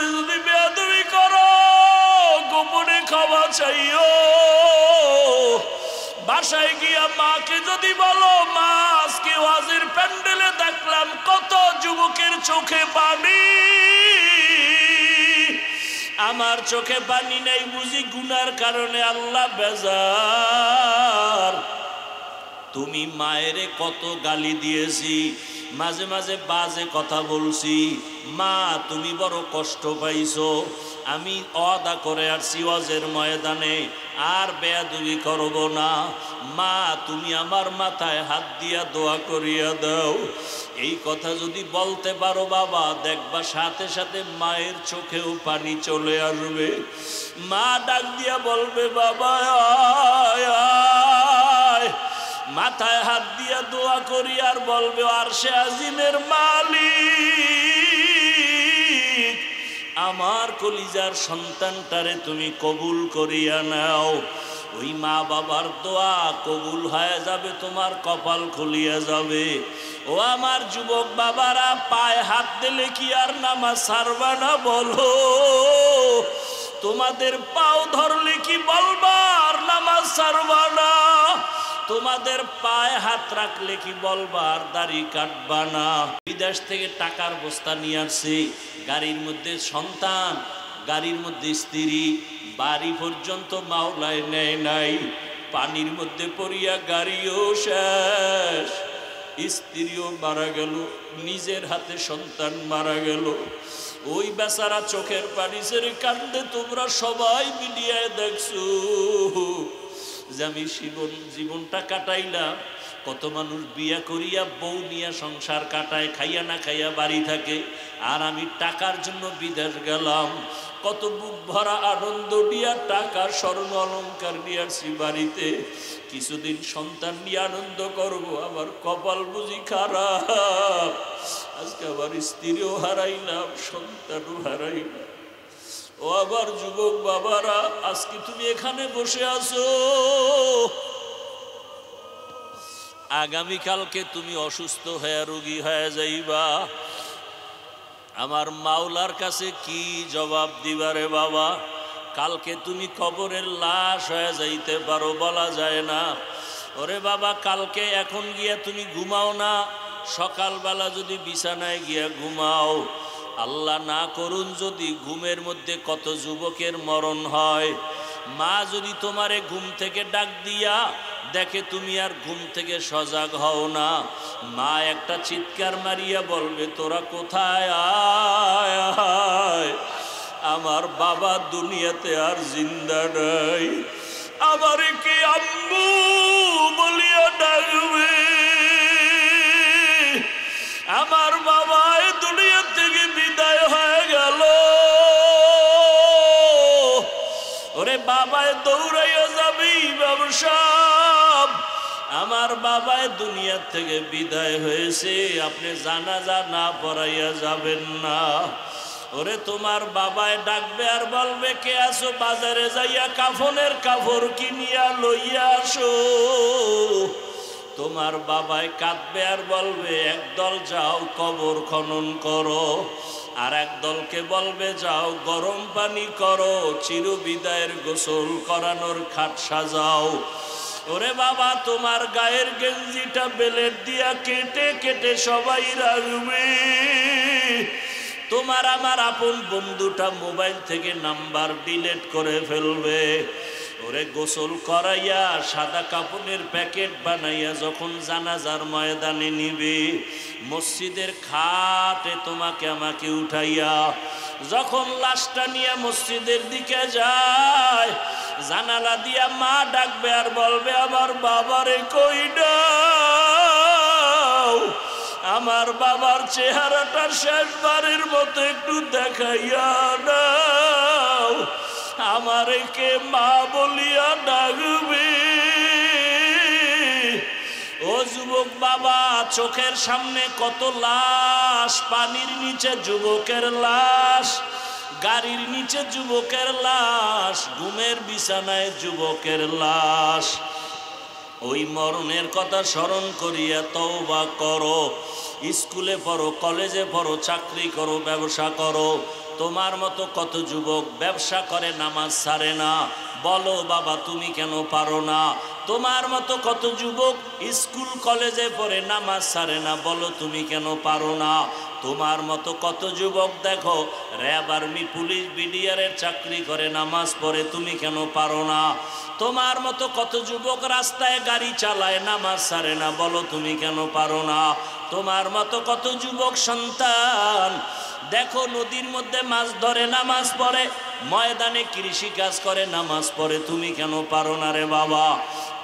সাথে যদি বেয়াদবি করো গোপনে ক্ষমা চাইও। বাসায় গিয়া মাকে যদি বলো মা আজকে ওয়াজের প্যান্ডেলে দেখলাম কত যুবকের চোখে পানি, আমার চোখে পানি নাই বুঝি গুনার কারণে আল্লাহ বেজার। তুমি মায়েরে কত গালি দিয়েছি, মাঝে মাঝে বাজে কথা বলছি, মা তুমি বড় কষ্ট পাইছো, আমি ওয়াদা করে আসছি ওয়াজের ময়দানে আর বেয়াদবি করব না। মা তুমি আমার মাথায় হাত দিয়া দোয়া করিয়া দাও। এই কথা যদি বলতে পারো বাবা, দেখবা সাথে সাথে মায়ের চোখেও পানি চলে আসবে। মা ডাক দিয়া বলবে বাবা আয় আয়, মাথায় হাত দিয়া দোয়া করি আর বলবে আরশে আজিমের মালিক আমার কলিজার সন্তানটারে তুমি কবুল করিয়া নাও। ওই মা বাবার দোয়া কবুল হয়ে যাবে, তোমার কপাল খুলিয়া যাবে। ও আমার যুবক বাবারা, পায়ে হাত দিলে কি আর নামাজ ছাড়বা না বলো? তোমাদের পাও ধরলে কি বলবা আর নামাজ ছাড়বা না? তোমাদের পায়ে হাত রাখলে কি বলবা আর দাড়ি কাটবা না? বিদেশ থেকে টাকার বস্তা নিয়ে আসছে, গাড়ির মধ্যে সন্তান, গাড়ির মধ্যে স্ত্রী, বাড়ি পর্যন্ত মাওলায় নেয় নাই। পানির মধ্যে পড়িয়া গাড়িও শেষ, স্ত্রীও মারা গেল, নিজের হাতে সন্তান মারা গেল। ওই বেচারা চোখের পানি ছেড়ে কান্দে, তোমরা সবাই মিডিয়ায় দেখছো যে আমি জীবনটা কাটাইলাম। কত মানুষ বিয়া করিয়া বউ নিয়ে সংসার কাটায়, খাইয়া না খাইয়া বাড়ি থাকে, আর আমি টাকার জন্য বিদেশ গেলাম। কত বুক ভরা আনন্দ নিয়া টাকা স্বর্ণ অলঙ্কার নিয়ে আসছি বাড়িতে, কিছুদিন সন্তান নিয়ে আনন্দ করব, আবার কপাল বুঝি খারাপ, আজকে আবার স্ত্রীও হারাইলাম, সন্তানও হারাইলাম। ও আবার যুবক বাবারা, আজকে তুমি এখানে বসে আছো, আগামীকালকে তুমি অসুস্থ হয়ে রোগী হয়ে যাইবা। আমার মাওলার কাছে কি জবাব দিবারে বাবা? কালকে তুমি কবরের লাশ হয়ে যাইতে পারো, বলা যায় না। ওরে বাবা, কালকে এখন গিয়া তুমি ঘুমাও না, সকালবেলা যদি বিছানায় গিয়া ঘুমাও, আল্লাহ না করুন যদি ঘুমের মধ্যে কত যুবকের মরণ হয়। মা যদি তোমারে ঘুম থেকে ডাক দিয়া দেখে তুমি আর ঘুম থেকে সজাগ হও না, মা একটা চিৎকার মারিয়া বলবে তোরা কোথায়, আয় আয়, আমার বাবা দুনিয়াতে আর জিন্দা নাই, আমার কি আম্মু বলিয়া ডাকবে। আমার বাবা এই দুনিয়া থেকে বিদায় হয়ে গেল। ওরে বাবায় দৌড়াইয়া যাবি ব্যবসা, আমার বাবায় দুনিয়া থেকে বিদায় হয়েছে, আপনি জানাজা না পড়াইয়া যাবেন না। ওরে তোমার বাবায় ডাকবে আর বলবে কে আছো, বাজারে যাইয়া কাফনের কাপড় কিনিয়া লইয়া আসো। তোমার বাবায় কাঁদবে আর বলবে একদল যাও কবর খনন করো, আর এক দলকে বলবে যাও গরম পানি করো, চিরবিদায়ের গোসল করানোর খাট সাজাও। ওরে বাবা, তোমার গায়ের গেঞ্জিটা বেলেট দিয়া কেটে কেটে সবাই রাখবে। তোমার আমার আপন বন্ধুটা মোবাইল থেকে নাম্বার ডিলিট করে ফেলবে। ওরে গোসল করাইয়া সাদা কাপড়ের প্যাকেট বানাইয়া যখন জানাজার ময়দানে নিবে, মসজিদের খাটে তোমাকে আমাকে উঠাইয়া যখন লাশটা নিয়ে মসজিদের দিকে যায়, জানালা দিয়া মা ডাকবে আর বলবে আমার বাবারে কই দাও, আমার বাবার চেহারাটা শেষবারের মতো একটু দেখাইয়া দাও, আমারে কে মা বলিয়া ডাকবে। ও যুবক বাবা, চোখের সামনে কত লাশ, পানির নিচে যুবকের লাশ, গাড়ির নিচে যুবকের লাশ, ঘুমের বিছানায় যুবকের লাশ। ওই মরণের কথা স্মরণ করিয়া তওবা করো। স্কুলে পড়ো, কলেজে পড়ো, চাকরি করো, ব্যবসা করো। তোমার মতো কত যুবক ব্যবসা করে নামাজ ছাড়ে না, বলো বাবা তুমি কেন পারো না? তোমার মতো কত যুবক স্কুল কলেজে পড়ে নামাজ ছাড়ে না, বলো তুমি কেন পারো না? তোমার মতো কত যুবক দেখো র্যাব, আর্মি, পুলিশ, বিডিআরের চাকরি করে, নামাজ পড়ে, তুমি কেন পারো না? তোমার মতো কত যুবক রাস্তায় গাড়ি চালায়, নামাজ ছাড়ে না, বলো তুমি কেন পারো না? তোমার মতো কত যুবক সন্তান দেখো নদীর মধ্যে মাছ ধরে, নামাজ পড়ে, ময়দানে কৃষি কাজ করে, নামাজ পড়ে, তুমি কেন পারো না রে বাবা?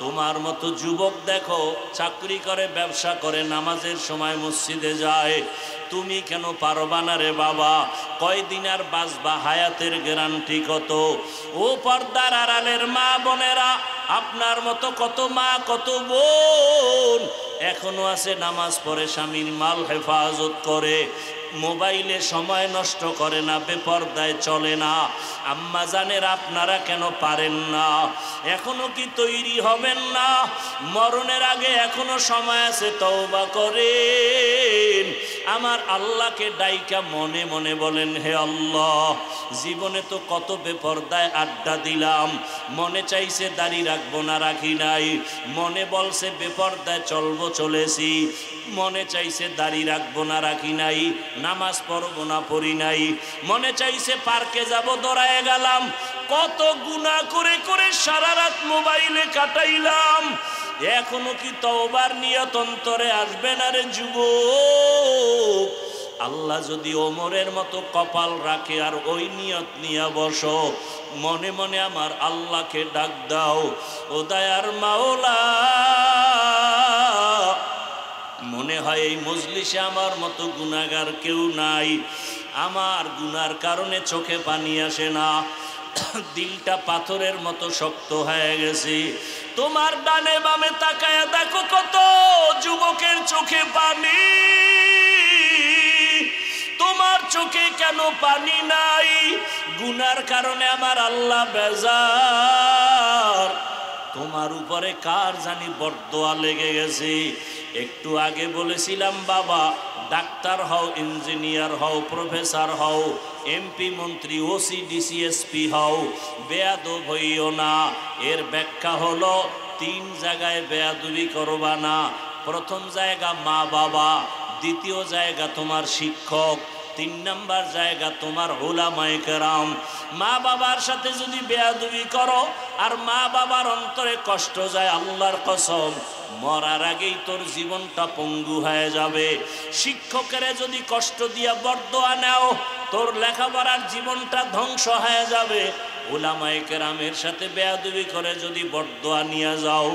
তোমার মতো যুবক দেখো চাকরি করে, ব্যবসা করে, নামাজের সময় মসজিদে যায়, তুমি কেন পারবা না রে বাবা? কয়দিন আর বাঁচবা? হায়াতের গ্যারান্টি কত? ও পর্দার আড়ালের মা বোনেরা, আপনার মতো কত মা কত বোন এখনো আছে নামাজ পড়ে, স্বামীর মাল হেফাজত করে, মোবাইলে সময় নষ্ট করে না, বেপরদায় চলে না। আম্মা জানের আপনারা কেন পারেন না? এখনো কি তৈরি হবেন না? মরণের আগে এখনো সময় আছে, তওবা করেন। আমার আল্লাহকে ডাইকা মনে মনে বলেন, হে আল্লাহ, জীবনে তো কত বেপরদায় আড্ডা দিলাম, মনে চাইছে দাড়ি রাখবো না, রাখি নাই, মনে বলছে বেপরদায় চলবো, চলেছি, মনে চাইছে দাড়ি রাখবো না, রাখি নাই, নামাজ পড়বো না, পড়ি নাই, মনে চাইছে পার্কে যাব, দৌড়ায় গেলাম, কত গুনাহ করে করে সারা রাত মোবাইলে কাটাইলাম। এখনো কি তওবার নিয়ত অন্তরে আসবে না রে যুবক? আল্লাহ যদি ওমরের মতো কপাল রাখে আর ওই নিয়ত নিয়ে বসো, মনে মনে আমার আল্লাহকে ডাক দাও, ও দয়ার মাওলা, মনে হয় এই মজলিসে আমার মতো গুনাহগার কেউ নাই, আমার গুনার কারণে চোখে পানি আসে না, দিলটা পাথরের মতো শক্ত হয়ে গেছে। তোমার ডানে বামে তাকায়া দেখো কত যুবকের চোখে পানি, তোমার চোখে কেন পানি নাই? গুনার কারণে আমার আল্লাহ বেজার। তোমার উপরে কার জানি বরদোয়া লেগে গেছে। একটু আগে বলেছিলাম বাবা, ডাক্তার হও, ইঞ্জিনিয়ার হও, প্রফেসর হও, এমপি, মন্ত্রী, ওসি, ডিসি, এসপি হও, বেয়াদব হইও না। এর ব্যাখ্যা হলো 3 জায়গায় বেয়াদবি করবা না। প্রথম জায়গা মা বাবা, দ্বিতীয় জায়গা তোমার শিক্ষক, 3 নাম্বার জায়গা তোমার উলামায়ে কেরাম। মা বাবার সাথে যদি বেয়াদবি করো আর মা বাবার অন্তরে কষ্ট যায়, আল্লাহর কসম মরার আগেই তোর জীবনটা পঙ্গু হয়ে যাবে। শিক্ষকের যদি কষ্ট দিয়া বরদোয়া নাও, তোর লেখাপড়ার জীবনটা ধ্বংস হয়ে যাবে। উলামায়ে কেরামের সাথে বেয়াদবি করে যদি বরদোয়া নিয়ে যাও,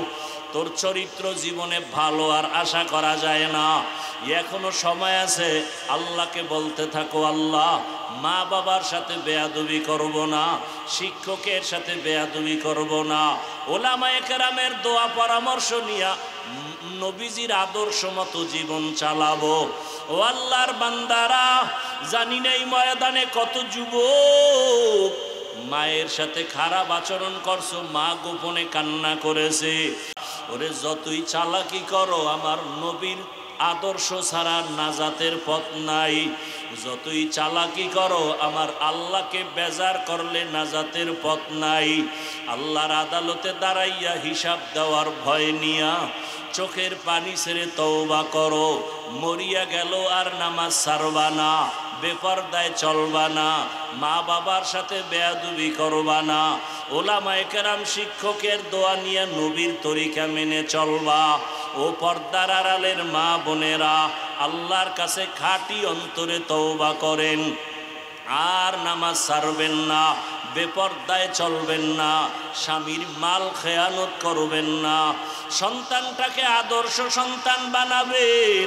তোর চরিত্র জীবনে ভালো আর আশা করা যায় না। এখনো সময় আছে, আল্লাহকে বলতে থাকো, আল্লাহ মা বাবার সাথে বেয়াদবি করব না, শিক্ষকের সাথে বেয়াদবি করব না, উলামায়ে কেরামের দোয়া পরামর্শ নিয়া নবীজির আদর্শ মতো জীবন চালাবো। ও আল্লাহর বান্দারা, জানি না এই ময়দানে কত যুবক মায়ের সাথে খারাপ আচরণ করছো, মা গোপনে কান্না করেছে। ওরে যতই চালাকি করো, আমার নবীর আদর্শ ছাড়া নাজাতের পথ নাই। যতই চালাকি করো, আমার আল্লাহকে বেজার করলে নাজাতের পথ নাই। আল্লাহর আদালতে দাঁড়াইয়া হিসাব দেওয়ার ভয় নিয়া চোখের পানি ছেড়ে তওবা করো। মরিয়া গেল আর নামাজ ছাড়বা না, বেপরদায় চলবা না, মা বাবার সাথে বেয়াদবি করবা না, উলামায়ে কেরাম শিক্ষকের দোয়া নিয়ে নবীর তরিকা মেনে চলবা। ও পর্দার আড়ালের মা বোনেরা, আল্লাহর কাছে খাঁটি অন্তরে তওবা করেন, আর নামাজ ছাড়বেন না, বেপরদায় চলবেন না, স্বামীর মাল খেয়ানত করবেন না, সন্তানটাকে আদর্শ সন্তান বানাবেন।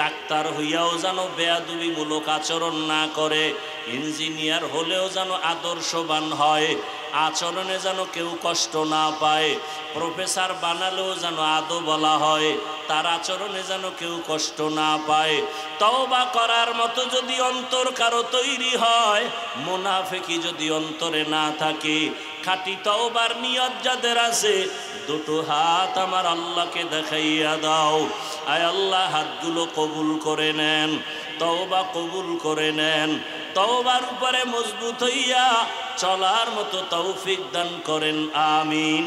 ডাক্তার হইয়াও যেন বেয়াদবিমূলক আচরণ না করে, ইঞ্জিনিয়ার হলেও যেন আদর্শবান হয়, আচরণে যেন কেউ কষ্ট না পায়, প্রফেসর বানালেও যেন আদো বলা হয়, তার আচরণে যেন কেউ কষ্ট না পায়। তওবা করার মতো যদি অন্তর কারো তৈরি হয়, মুনাফিকি যদি অন্তরে না থাকে, খাঁটি তওবার নিয়ত যাদের আছে দুটো হাত আমার আল্লাহকে দেখাইয়া দাও। আয় আল্লাহ, হাতগুলো কবুল করে নেন, তওবা কবুল করে নেন, তওবার উপরে মজবুত হইয়া চলার মতো তৌফিক দান করেন, আমিন।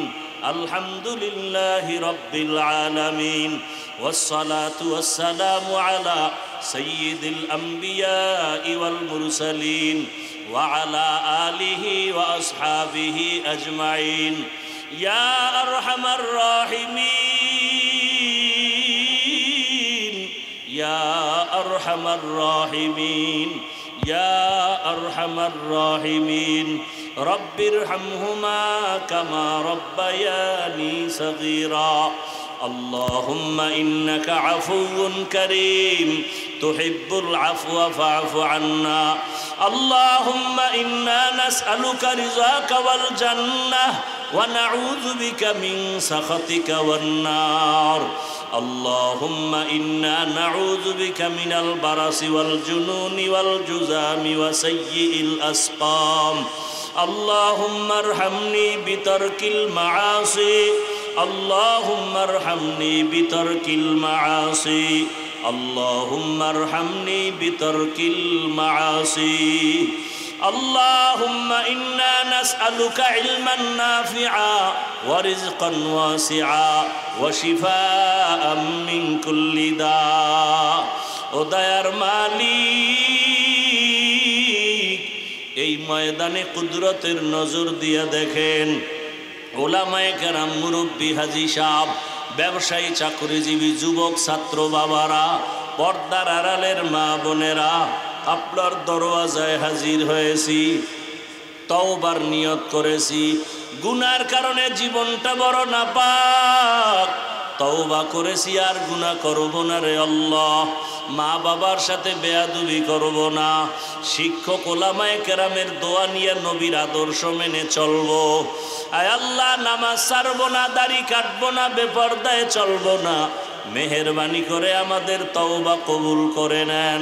আলহামদুলিল্লাহি রাব্বিল আলামিন, ওয়াসসালাতু ওয়াসসালামু আলা সাইয়্যিদিল আমবিয়াই ওয়াল মুরসালিন ওয়া আলা আলিহি ওয়া আসহাবিহি আজমাইন। ইয়া আরহামার রাহিমিন, ইয়া আরহামার রাহিমিন, ইয়া আরহামার রাহিমিন। রব্বিরহামহুমা কামা রব্বায়ানি সগীরা। আল্লাহুম্মা ইন্নাকা আফুউন কারীম তুহিব্বুল আফওয়া ফা'ফু আন্না। আল্লাহুম্মা ইন্না নাসআলুকা রিযাকা ওয়াল জান্নাহ ওয়া নাউযু বিকা মিন সাখাতিকা ওয়ান নার। اللهم إنا نعوذ بك من البرص والجنون والجذام وسيء الأسقام. اللهم ارحمني بترك المعاصي، اللهم ارحمني بترك المعاصي، اللهم ارحمني بترك المعاصي. اللهم إنا نسألك علما نافعا ورزقا واسعا وشفاء من كل داء. ও দয়ার মালিক, এই ময়দানে কুদরতের নজর দিয়া দেখেন ওলামায়ে কেরাম, মুরব্বী, হাজী সাহেব, ব্যবসায়ী, চাকরিজীবী, যুবক, ছাত্র বাবারা, পর্দার আড়ালের মা বোনেরা, আপনার দরওয়াজায় হাজির হয়েছি, তওবার নিয়ত করেছি। গুনার কারণে জীবনটা বড় নাপাক, তওবা করেছি আর গুনাহ করব না রে আল্লাহ। মা বাবার সাথে বেয়াদবি করব না, শিক্ষক ওলামায়ে কেরামের দোয়া নিয়ে নবীর আদর্শ মেনে চলবো। আয় আল্লাহ, নামাজ ছাড়বো না, দাড়ি কাটবো না, বেপরদায় চলবো না। মেহেরবানি করে আমাদের তওবা কবুল করে নেন,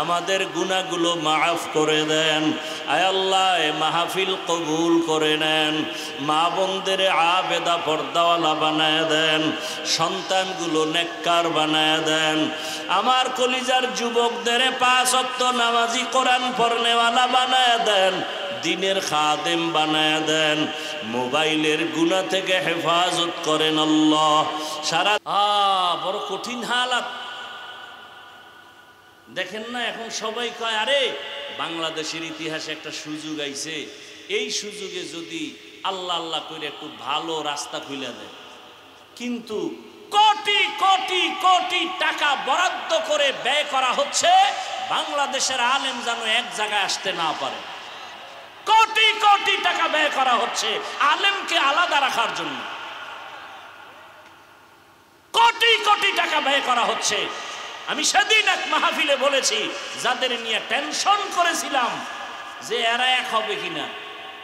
আমাদের গুনাহগুলো মাফ করে দেন। আয় আল্লাহ, এ মাহফিল কবুল করে নেন, মা বোনদের আবেদা পর্দাওয়ালা বানায় দেন, সন্তানগুলো নেককার বানায় দেন। আমার কলিজার যুবকদের 5 ওয়াক্ত নামাজি, কোরআন পড়নেওয়ালা বানায় দেন, দিনের খাদেম বানায় দেন। মোবাইলের গুনাহ থেকে হেফাজত করেন আল্লাহ। সারা বড় কঠিন হালাত দেখেন না, এখন সবাই কয় আরে বাংলাদেশের ইতিহাসে একটা সুযোগ আইছে, এই সুযোগে যদি আল্লাহ আল্লাহ করে একটু ভালো রাস্তা খুলে দেয়। কিন্তু কোটি কোটি কোটি টাকা বরাদ্দ করে ব্যয় করা হচ্ছে বাংলাদেশের আলেম যেন এক জায়গায় আসতে না পারে। কোটি কোটি টাকা ব্যয় করা হচ্ছে আলেমকে আলাদা রাখার জন্য, কোটি কোটি টাকা ব্যয় করা হচ্ছে। আমি সেদিন এক মাহফিলে বলেছি, যাদের নিয়ে টেনশন করেছিলাম যে এরা এক হবে কিনা,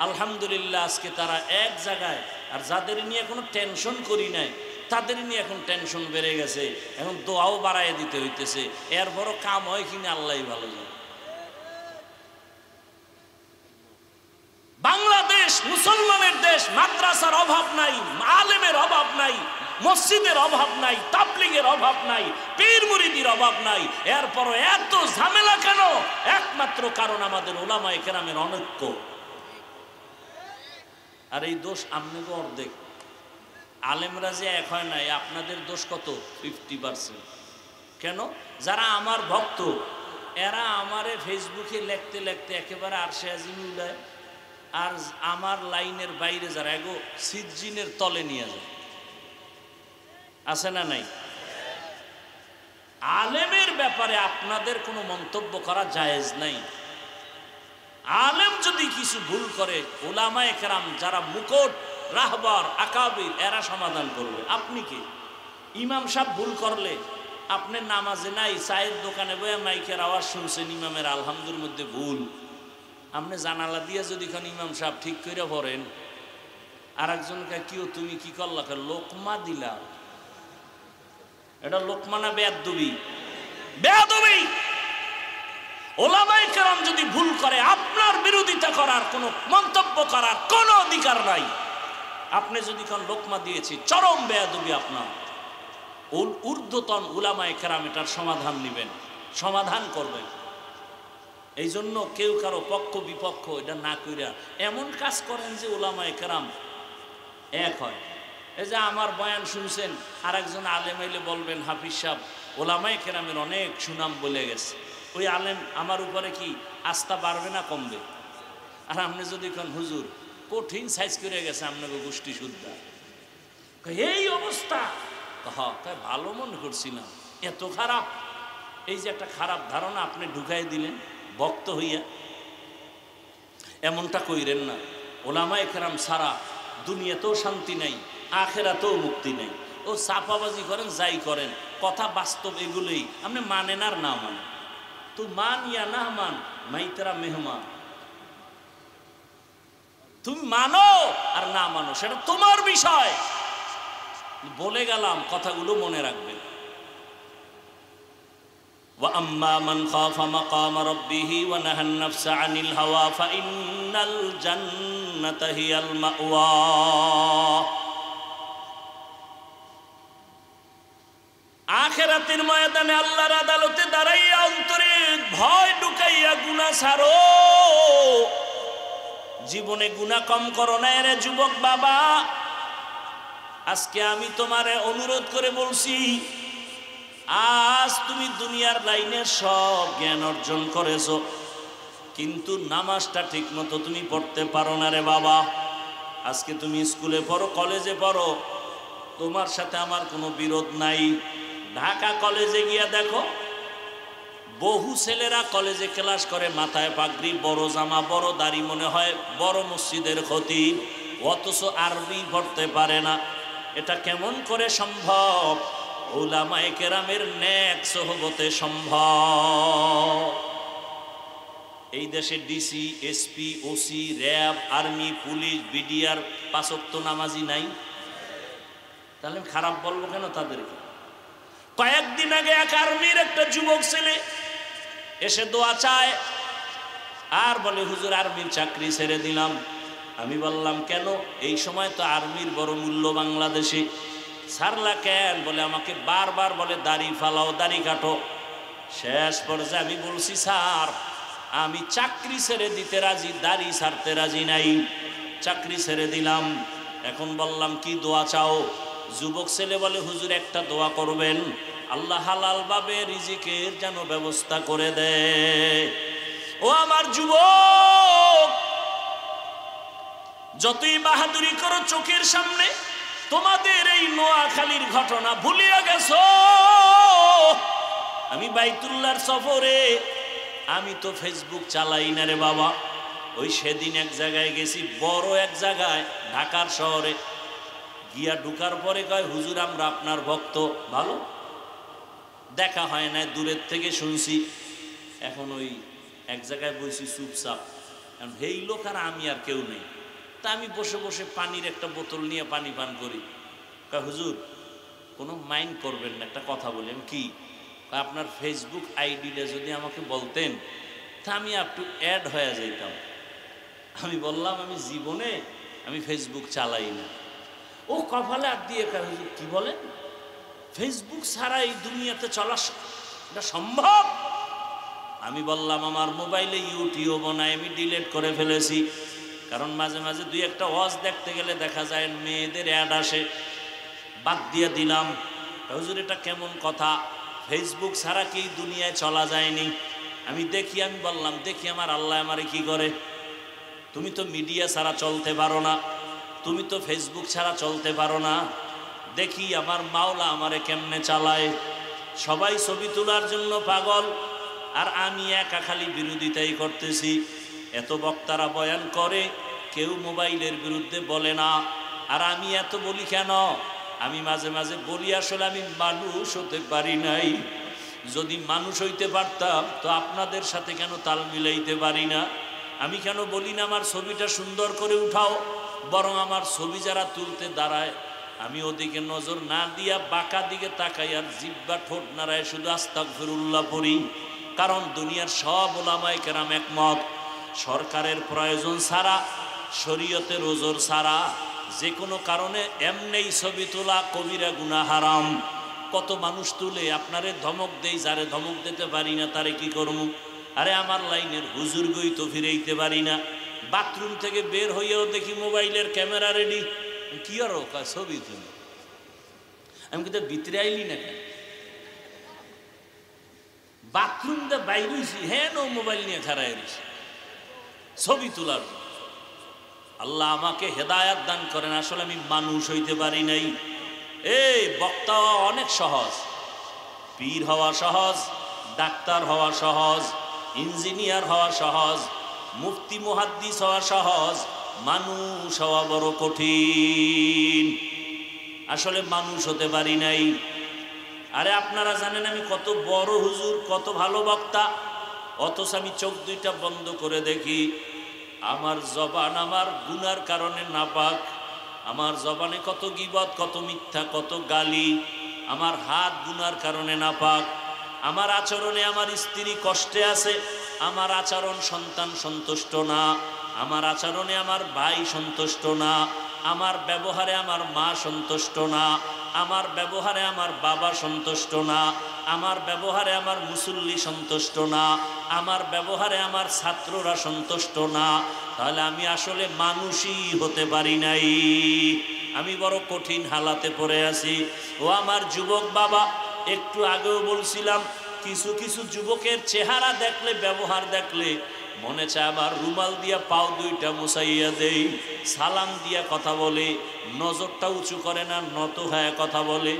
আলহামদুলিল্লাহ আজকে তারা এক জায়গায়। আর যাদের নিয়ে কোনো টেনশন করি নাই তাদের নিয়ে এখন টেনশন বেড়ে গেছে, এখন দোয়াও বাড়ায় দিতে হইতেছে। এরপরও কাম হয় কিনা আল্লাহই ভালো জানে। বাংলাদেশ মুসলমানের দেশ, মাদ্রাসার অভাব নাই, আলেমের অভাব নাই, মসজিদের অভাব নাই, তাবলীগের অভাব নাই, পীর মুরিদির অভাব নাই। এরপরও এত ঝামেলা কেন? একমাত্র কারণ আমাদের উলামায়ে কেরামের অনৈক্য। আর এই দোষ আপনাকে অর্ধেক, আলেমরা যে এক হয় নাই। আপনাদের দোষ কত? 50%। কেন? যারা আমার ভক্ত এরা আমারে ফেসবুকে লিখতে লিখতে একেবারে আরশে আজিমে উলায়, আর আমার লাইনের বাইরে যারা এগো সিজ্জিনের তলে নিয়ে যায়। আছে না নাই? আলেমের ব্যাপারে আপনাদের কোনো মন্তব্য করা জায়েজ নাই। আলেম যদি কিছু ভুল করে উলামায়ে কেরাম যারা মুকুট রাহবার আকাবির এরা সমাধান করবে। আপনি কি ইমাম সাহেব ভুল করলে আপনার নামাজে নাই, চায়ের দোকানে বয়ে মাইকের আওয়াজ শুনছেন ইমামের আলহামদুর মধ্যে ভুল, আপনি জানালা দিয়ে যদি খান ইমাম সাহেব ঠিক করে পড়েন, আর একজনকে কিও তুমি কি করলা, লোকমা দিলা, এটা লোকমা না বেয়াদবি? বেয়াদবি। ওলামায়ে কেরাম যদি ভুল করে আপনার বিরোধিতা করা করার, কোনো মন্তব্য করার কোনো অধিকার নাই। আপনি যদি কোন লোকমা দিয়েছি, চরম বেয়াদবি আপনার। ঊর্ধ্বতন উলামায়ে কেরাম এটার সমাধান নেবেন, সমাধান করবেন। এই জন্য কেউ কারো পক্ষ বিপক্ষ এটা না কইরা এমন কাজ করেন যে উলামায়ে কেরাম এক হয়। এই যে আমার বয়ান শুনছেন, আর একজন আলেম আইলে বলবেন হাফিজ সাহেব ওলামায়ে কেরামের অনেক সুনাম বলে গেছে, ওই আলেম আমার উপরে কি আস্থা বাড়বে না কমবে? আর আপনি যদি কোন হুজুর কঠিন সাইজ করে গেছে আপনাকে গোষ্ঠী শুদ্ধা, এই অবস্থা, ভালো মনে করছিলাম, এত খারাপ। এই যে একটা খারাপ ধারণা আপনি ঢুকাই দিলেন ভক্ত হইয়া, এমনটা কইরেন না। ওলামায়ে কেরাম সারা দুনিয়াতেও শান্তি নাই, আখেরাতেও মুক্তি নাই। ও চাপাবাজি করেন যাই করেন, কথা বাস্তব এগুলোই। আপনি মানেন আর না মানেন, তো মান ইয়া না মান মাই তেরা মেহমান। তুমি মানো আর না মানো সেটা তোমার বিষয়। বলে গেলাম, কথাগুলো মনে রাখবেন। وَأَمَّا مَنْ خَافَ مَقَامَ رَبِّهِ وَنَهَى النَّفْسَ عَنِ الْهَوَى فَإِنَّ الْجَنَّةَ هِيَ الْمَأْوَى। আখিরাতের ময়দানে আল্লাহর আদালতে দাঁড়াইয়া অন্তরে ভয় ঢুকাইয়া গুনাহ ছাড়ো। জীবনে গুনাহ কম করো না রে যুবক বাবা। আজকে আমি তোমারে অনুরোধ করে বলছি, আজ তুমি দুনিয়ার লাইনে সব জ্ঞান অর্জন করেছো, কিন্তু নামাজটা ঠিক মতো তুমি পড়তে পারো না রে বাবা। আজকে তুমি স্কুলে পড়ো, কলেজে পড়ো, তোমার সাথে আমার কোনো বিরোধ নাই। ঢাকা কলেজে গিয়া দেখো, বহু ছেলেরা কলেজে ক্লাস করে, মাথায় পাগড়ি, বড় জামা, বড় দাড়ি, মনে হয় বড় মসজিদের খতিব, অথচ আরবি পড়তে পারে না। এটা কেমন করে সম্ভব? উলামায়ে কেরামের নেক সোহবতে সম্ভব। এই দেশে DC, SP, OC, RAB, army, police, BDR ৫ ওয়াক্ত নামাজি নাই, তাহলে খারাপ বলবো কেন তাদেরকে? কয়েকদিন আগে এক আর্মির একটা যুবক ছেলে এসে দোয়া চায় আর বলে, হুজুর আর্মির চাকরি ছেড়ে দিলাম। আমি বললাম কেন? এই সময় তো আর্মির বড় মূল্য বাংলাদেশে। ছাড়লা কেন? বলে আমাকে বারবার বলে দাড়ি ফালাও, দাড়ি কাটো। শেষ পর্যায়ে আমি বলছি, স্যার আমি চাকরি ছেড়ে দিতে রাজি, দাড়ি ছাড়তে রাজি নাই। চাকরি ছেড়ে দিলাম। এখন বললাম কি দোয়া চাও? যুবক ছেলে বলে, হুজুর একটা দোয়া করবেন, আল্লাহ হালাল ভাবে রিজিকের যেন ব্যবস্থা করে দেয়। ও আমার যুবক, যতই বাহাদুরি করো চোখের সামনে, তোমাদের এই নোয়াখালীর ঘটনা ভুলিয়া গেছো। আমি বাইতুল্লাহর সফরে, আমি তো ফেসবুক চালাই না রে বাবা। ওই সেদিন এক জায়গায় গেছি, বড় এক জায়গায় ঢাকার শহরে গিয়া ঢুকার পরে কয়, হুজুর আমরা আপনার ভক্ত। ভালো, দেখা হয় না, দূরের থেকে শুনছি। এখন ওই এক জায়গায় বসি চুপচাপ, কারণ এই লোক আর আমি আর কেউ নেই। তা আমি বসে বসে পানির একটা বোতল নিয়ে পানি পান করি। কয় হুজুর কোনো মাইন্ড করবেন না, একটা কথা বলি। আমি কি? আপনার ফেসবুক আইডিটা যদি আমাকে বলতেন তা আমি একটু অ্যাড হয়ে যাইতাম। আমি বললাম আমি জীবনে আমি ফেসবুক চালাই না। ও কপালে হাত দিয়ে কয়, হুজুর কি বলেন? ফেসবুক ছাড়া এই দুনিয়াতে চলা এটা সম্ভব? আমি বললাম আমার মোবাইলে ইউটিউব নাই, আমি ডিলিট করে ফেলেছি। কারণ মাঝে মাঝে দুই একটা ওয়াজ দেখতে গেলে দেখা যায় মেয়েদের অ্যাড আসে, বাদ দিয়ে দিলাম। হুজুর এটা কেমন কথা? ফেসবুক ছাড়া কি দুনিয়ায় চলা যায়নি? আমি দেখি, আমি বললাম দেখি আমার আল্লাহ আমারে কি করে। তুমি তো মিডিয়া ছাড়া চলতে পারো না, তুমি তো ফেসবুক ছাড়া চলতে পারো না, দেখি আমার মাওলা আমারে কেমনে চালায়। সবাই ছবি তোলার জন্য পাগল, আর আমি একা খালি বিরোধিতাই করতেছি। এত বক্তারা বয়ান করে, কেউ মোবাইলের বিরুদ্ধে বলে না। আর আমি এত বলি কেন? আমি মাঝে মাঝে বলি আসলে আমি মানুষ হতে পারি নাই। যদি মানুষ হইতে পারতাম তো আপনাদের সাথে কেন তাল মিলাইতে পারি না? আমি কেন বলি না আমার ছবিটা সুন্দর করে উঠাও? বরং আমার ছবি যারা তুলতে দাঁড়ায়, আমি ওদিকে নজর না দিয়া বাঁকা দিকে তাকাই আর জিব্বা ঠোঁট নাড়ায় শুধু আস্তাগফিরুল্লাহ পড়ি। কারণ দুনিয়ার সব উলামায়ে কেরাম একমত, সরকারের প্রয়োজন ছাড়া, শরীয়তের ওজর ছাড়া, যে কোনো কারণে এমনি ছবি তোলা কবিরা গুনাহ হারাম। কত মানুষ তুলে, আপনারে ধমক দেই, যারে ধমক দিতে পারি না তারে কি করবো? আরে আমার লাইনের হুজুর গই তো ফিরাইতে পারি না, বাথরুম থেকে বের হইয়াও দেখি মোবাইলের ক্যামেরা রেডি, কি আর ছবি তুলি। আমি কিন্তু ভিতরে আইলি না কেন? বাথরুম দিয়ে বাইর হইছি, হ্যাঁ নো মোবাইল নিয়ে খাড়াই রয়েছি ছবি তোলার। আল্লাহ আমাকে হেদায়াত দান করেন। আসলে আমি মানুষ হইতে পারি নাই। এই বক্তা হওয়া অনেক সহজ, পীর হওয়া সহজ, ডাক্তার হওয়া সহজ, ইঞ্জিনিয়ার হওয়া সহজ, মুফতি মুহাদ্দিস হওয়া সহজ, মানুষ হওয়া বড় কঠিন। আসলে মানুষ হতে পারি নাই। আরে আপনারা জানেন আমি কত বড় হুজুর, কত ভালো বক্তা, অথচ আমি চোখ দুইটা বন্ধ করে দেখি আমার জবান আমার গুনার কারণে নাপাক। আমার জবানে কত গীবত, কত মিথ্যা, কত গালি। আমার হাত গুনার কারণে নাপাক। আমার আচরণে আমার স্ত্রী কষ্টে আছে, আমার আচরণ সন্তান সন্তুষ্ট না, আমার আচরণে আমার ভাই সন্তুষ্ট না, আমার ব্যবহারে আমার মা সন্তুষ্ট না, আমার ব্যবহারে আমার বাবা সন্তুষ্ট না, আমার ব্যবহারে আমার মুসল্লি সন্তুষ্ট না, আমার ব্যবহারে আমার ছাত্ররা সন্তুষ্ট না। তাহলে আমি আসলে মানুষই হতে পারি নাই। আমি বড় কঠিন হালাতে পড়ে আছি। ও আমার যুবক বাবা, একটু আগেও বলছিলাম কিছু কিছু যুবকের চেহারা দেখলে, ব্যবহার দেখলে মনে চায় আবার রুমাল দিয়া পাও দুইটা মুছাইয়া দেই। সালাম দিয়া কথা বলে, নজরটা উঁচু করে না, নত হয়ে কথা বলে,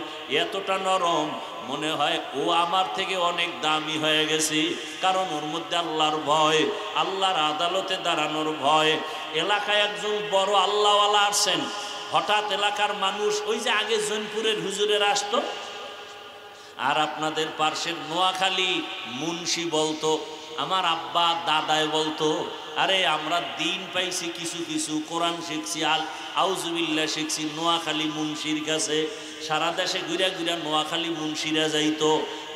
এতটা নরম মনে হয় ও আমার থেকে অনেক দামি হয়ে গেছে। কারণ ওর মধ্যে আল্লাহর ভয়, আল্লাহর আদালতে দাঁড়ানোর ভয়। এলাকায় একজন বড় আল্লাহওয়ালা আসছেন, হঠাৎ এলাকার মানুষ, ওই যে আগে জৈনপুরের হুজুরের আসতো, আর আপনাদের পার্শ্বের নোয়াখালী মুন্সি বলতো, আমার আব্বা দাদায় বলতো, আরে আমরা দিন পাইছি কিছু কিছু, কোরআন শিখছি, আউজুবিল্লাহ শিখছি নোয়াখালী মুন্সির কাছে। সারা দেশে ঘুরা ঘুরা নোয়াখালী মুন্সিরা যাইতো।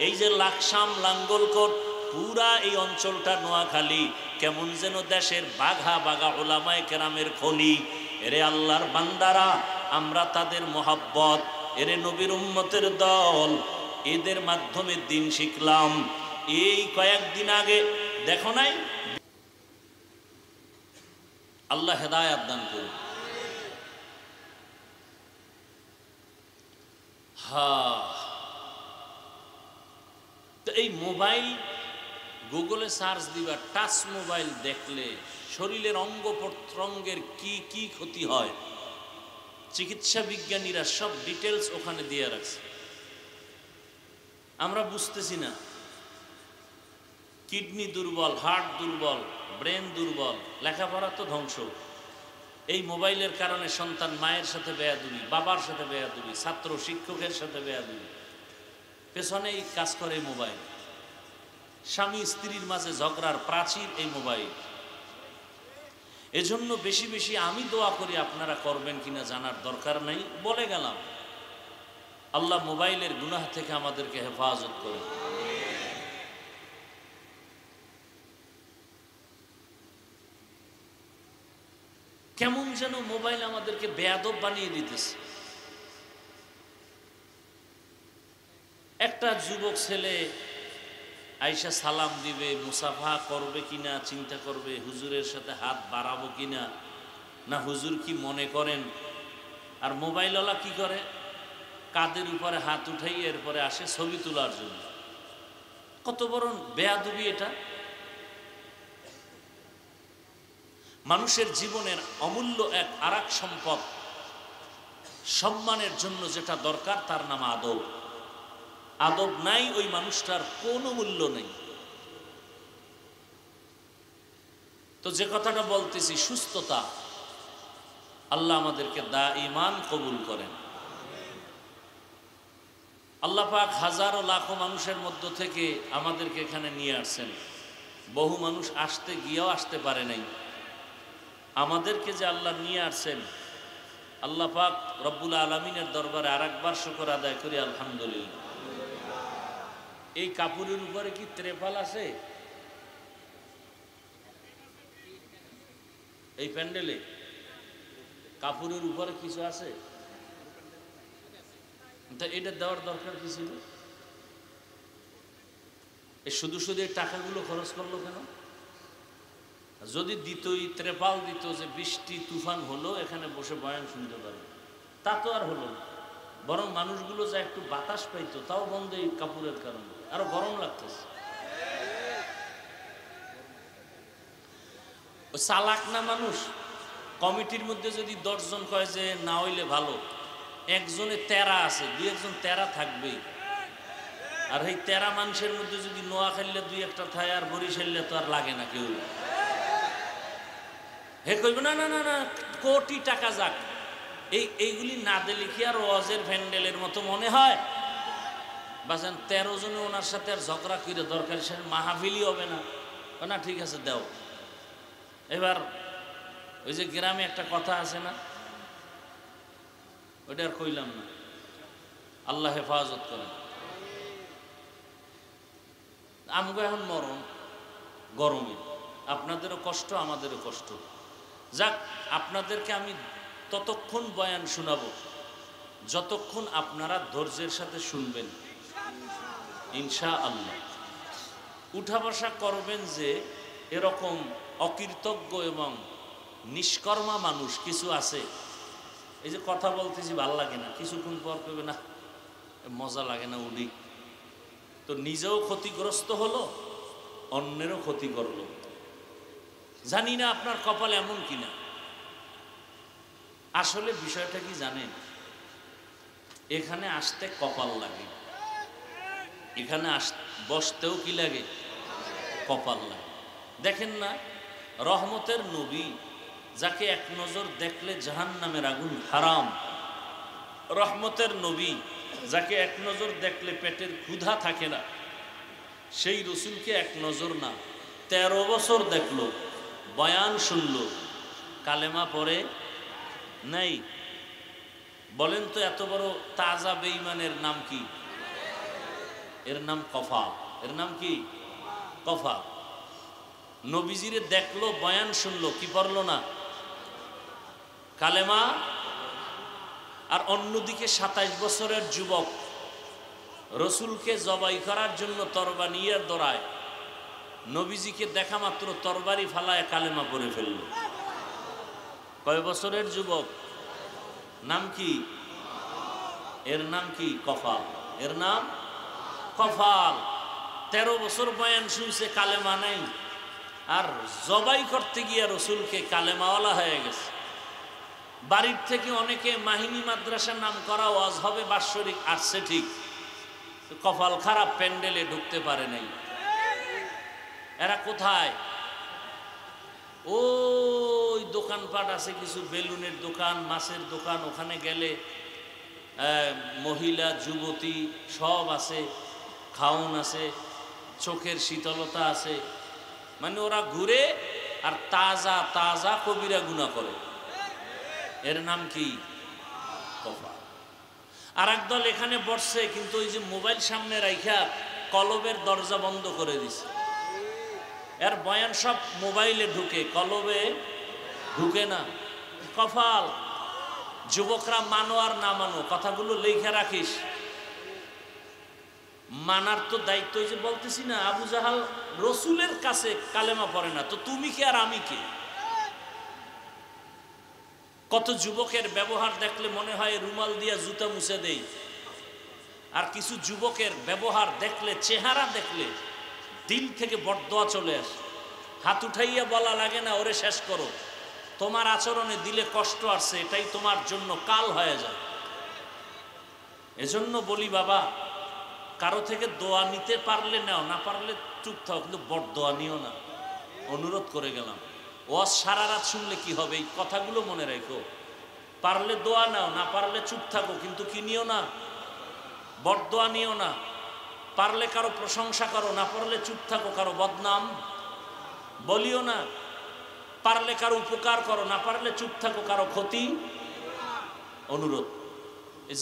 এই যে লাকসাম, লাঙ্গলকোট, পুরা এই অঞ্চলটা নোয়াখালী, কেমন যেন দেশের বাঘা বাঘা ওলামায়ে কেরামের খনি। এরে আল্লাহর বান্দারা, আমরা তাদের মোহাব্বত, এরে নবীর উম্মতের দল, এদের মাধ্যমে দিন শিখলাম। এই কয়েকদিন আগে দেখো নাই, আল্লাহ হেদায়াত দান করুন। তো এই মোবাইল গুগলে সার্চ দিবা, টাচ মোবাইল দেখলে শরীরের অঙ্গ প্রত্যঙ্গের কি কি ক্ষতি হয়, চিকিৎসা বিজ্ঞানীরা সব ডিটেলস ওখানে দিয়ে রাখছে। আমরা বুঝতেছি না। কিডনি দুর্বল, হার্ট দুর্বল, ব্রেন দুর্বল, লেখাপড়া তো ধ্বংস। এই মোবাইলের কারণে সন্তান মায়ের সাথে বেয়াদবি, বাবার সাথে বেয়াদবি, ছাত্র শিক্ষকের সাথে বেয়াদবি, পেছনে এই কাজ করে মোবাইল। স্বামী স্ত্রীর মাঝে ঝগড়ার প্রাচীর এই মোবাইল। এজন্য বেশি বেশি আমি দোয়া করি, আপনারা করবেন কিনা জানার দরকার নাই, বলে গেলাম। আল্লাহ মোবাইলের গুনাহ থেকে আমাদেরকে হেফাজত করেন। কেমন যেন মোবাইল আমাদেরকে বেয়াদব বানিয়ে দিতেছে। একটা যুবক ছেলে আইসা সালাম দিবে, মুসাফা করবে কিনা চিন্তা করবে, হুজুরের সাথে হাত বাড়াবো কিনা, না হুজুর কি মনে করেন। আর মোবাইলওয়ালা কি করে, কাদের উপরে হাত উঠাই এরপরে আসে ছবি তোলার জন্য। কত বড় বেয়াদবি এটা। মানুষের জীবনের অমূল্য এক আরেক সম্পদ, সম্মানের জন্য যেটা দরকার তার নাম আদব। আদব নাই, ওই মানুষটার কোনো মূল্য নেই। তো যে কথাটা বলতেছি, সুস্থতা, আল্লাহ আমাদেরকে দাঈমান কবুল করেন। আল্লাহ পাক হাজারো লাখো মানুষের মধ্য থেকে আমাদেরকে এখানে নিয়ে আসছেন। বহু মানুষ আসতে গিয়েও আসতে পারে নাই। আমাদেরকে যে আল্লাহ নিয়ে আসছেন, আল্লাহ পাক রব্বুল আলামিনের দরবারে আরেকবার শুকর আদায় করি, আলহামদুলিল্লাহ। এই কাপড়ের উপরে কি ত্রেপাল আছে? এই প্যান্ডেলে কাপড়ের উপরে কিছু আছে, এটা দেওয়ার দরকার কি ছিল? শুধু শুধু এই টাকাগুলো খরচ করলো কেন? যদি দিতই, ত্রেপাল দিত যে বৃষ্টি তুফান হলো এখানে বসে বয়ান শুনতে পারবে, তা তো আর হলো না। বরং মানুষগুলো যা একটু বাতাস পাইতো তাও বন্ধ এই কাপড়ের কারণে, আরো গরম লাগতেছে। চালাক না মানুষ? কমিটির মধ্যে যদি 10 জন কয় যে না হইলে ভালো, একজনে তেরা আছে, 2-1 তেরা থাকবেই। আর এই তেরা মানুষের মধ্যে যদি নোয়াখালীতে 2-1টা থাকে আর বরিশালে তো আর লাগে না কেউ। হে কইব না না না না কোটি টাকা যাক, এইগুলি না দিলে কি আর ওয়াজের ভ্যান্ডেলের মতো মনে হয়? বাজান 13 জনে ওনার সাথে আর ঝগড়া করে দরকার সে মাহফিলই হবে না। না ঠিক আছে দাও। এবার ওই যে গ্রামে একটা কথা আছে না, ওইটা আর কইলাম না, আল্লাহ হেফাজত করেন। আমগো এখন মরণ গরমে, আপনাদেরও কষ্ট আমাদেরও কষ্ট। যাক, আপনাদেরকে আমি ততক্ষণ বয়ান শোনাবো যতক্ষণ আপনারা ধৈর্যের সাথে শুনবেন ইনশাআল্লাহ। উঠা বসা করবেন যে এরকম অকৃতজ্ঞ এবং নিষ্কর্মা মানুষ কিছু আছে। এই যে কথা বলতেছি ভাল লাগে না, কিছুক্ষণ পর করবে না মজা লাগে না উনি, তো নিজেও ক্ষতিগ্রস্ত হলো, অন্যেরও ক্ষতি করলো। জানি না আপনার কপাল এমন কিনা। আসলে বিষয়টা কি জানেন, এখানে আসতে কপাল লাগে, এখানে বসতেও কি লাগে, কপাল লাগে। দেখেন না, রহমতের নবী যাকে এক নজর দেখলে জাহান্নামের আগুন হারাম, রহমতের নবী যাকে এক নজর দেখলে পেটের ক্ষুধা থাকে না, সেই রসুলকে এক নজর না 13 বছর দেখলো, বয়ান শুনলো, কালেমা পড়ে নাই। বলেন তো এত বড় তাজা বেঈমানের নাম কি? এর নাম কফা। এর নাম কি? কফা। নবীজিরে দেখলো, বয়ান শুনলো, কি পড়লো না? কালেমা। আর অন্যদিকে 27 বছরের যুবক রসুলকে জবাই করার জন্য তরবারি নিয়ে দৌড়ায়, নবীজিকে দেখা মাত্র তরবারি ফালায় কালেমা পড়ে ফেলল। কয় বছরের যুবক? নাম কি? এর নাম কি? কফাল। এর নাম কফাল। 13 বছর বয়ান শুনছে, কালেমা নাই, আর জবাই করতে গিয়ে রসুলকে কালেমাওয়ালা হয়ে গেছে। বাড়ির থেকে অনেকে মাহিনী মাদ্রাসার নাম করা ওয়াজ হবে বাৎসরিক আসছে ঠিক, কপাল খারাপ, প্যান্ডেলে ঢুকতে পারে নাই। এরা কোথায়? ওই দোকানপাট আছে কিছু, বেলুনের দোকান, মাছের দোকান, ওখানে গেলে মহিলা যুবতী সব আছে, খাওন আছে, চোখের শীতলতা আছে, মানে ওরা ঘুরে আর তাজা তাজা কবিরা গুনাহ করে। এর নাম কি? কফা। আর একদল এখানে বসছে, কিন্তু ওই যে মোবাইল সামনে রাইখা কলবের দরজা বন্ধ করে দিছে। এর বয়ান সব মোবাইলে ঢুকে, কলবে ঢুকে না। কফাল। যুবকরা মানো আর না মানো, কথাগুলো লেখা রাখিস। মানার তো দায়িত্ব, যে বলতেছি না আবু জাহাল রসুলের কাছে কালেমা পড়ে না, তো তুমি কে আর আমি কে? কত যুবকের ব্যবহার দেখলে মনে হয় রুমাল দিয়া জুতা মুছে দেই, আর কিছু যুবকের ব্যবহার দেখলে, চেহারা দেখলে দিল থেকে বরদোয়া চলে আসে। হাত উঠাইয়া বলা লাগে না ওরে শেষ করো, তোমার আচরণে দিলে কষ্ট আসছে, এটাই তোমার জন্য কাল হয়ে যায়। এজন্য বলি বাবা, কারো থেকে দোয়া নিতে পারলে নাও, না পারলে চুপ থাও, কিন্তু বরদোয়া নিও না, অনুরোধ করে গেলাম। ওয়াজ সারা রাত শুনলে কি হবে, এই কথাগুলো মনে রেখো। পারলে দোয়া নাও, না পারলে চুপ থাকো, কিন্তু কি নিও না, বরদোয়া নিও না। পারলে কারো প্রশংসা করো, না পারলে চুপ থাকো, কারো বদনাম বলিও না। পারলে কারো উপকার করো, না পারলে চুপ থাকো, কারো ক্ষতি। অনুরোধ।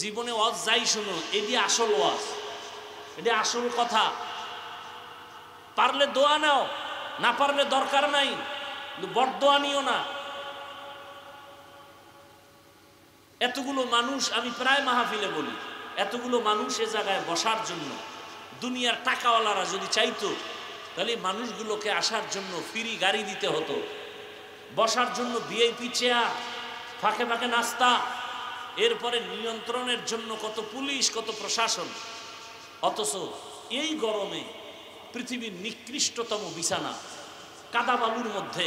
জীবনে ওয়াজ যাই শুনো, এটি আসল ওয়াজ, এটি আসল কথা। পারলে দোয়া নাও, না পারলে দরকার নাই, কিন্তু বরদোয়া নিও না। এতগুলো মানুষ, আমি প্রায় মাহফিলে বলি, এতগুলো মানুষ এ জায়গায় বসার জন্য দুনিয়ার টাকাওয়ালারা যদি চাইতো তাহলে মানুষগুলোকে আসার জন্য ফ্রি গাড়ি দিতে হতো, বসার জন্য ভিআইপি চেয়ার, ফাঁকে ফাঁকে নাস্তা, এরপরে নিয়ন্ত্রণের জন্য কত পুলিশ, কত প্রশাসন। অথচ এই গরমে পৃথিবীর নিকৃষ্টতম বিছানা কাদাবালুর মধ্যে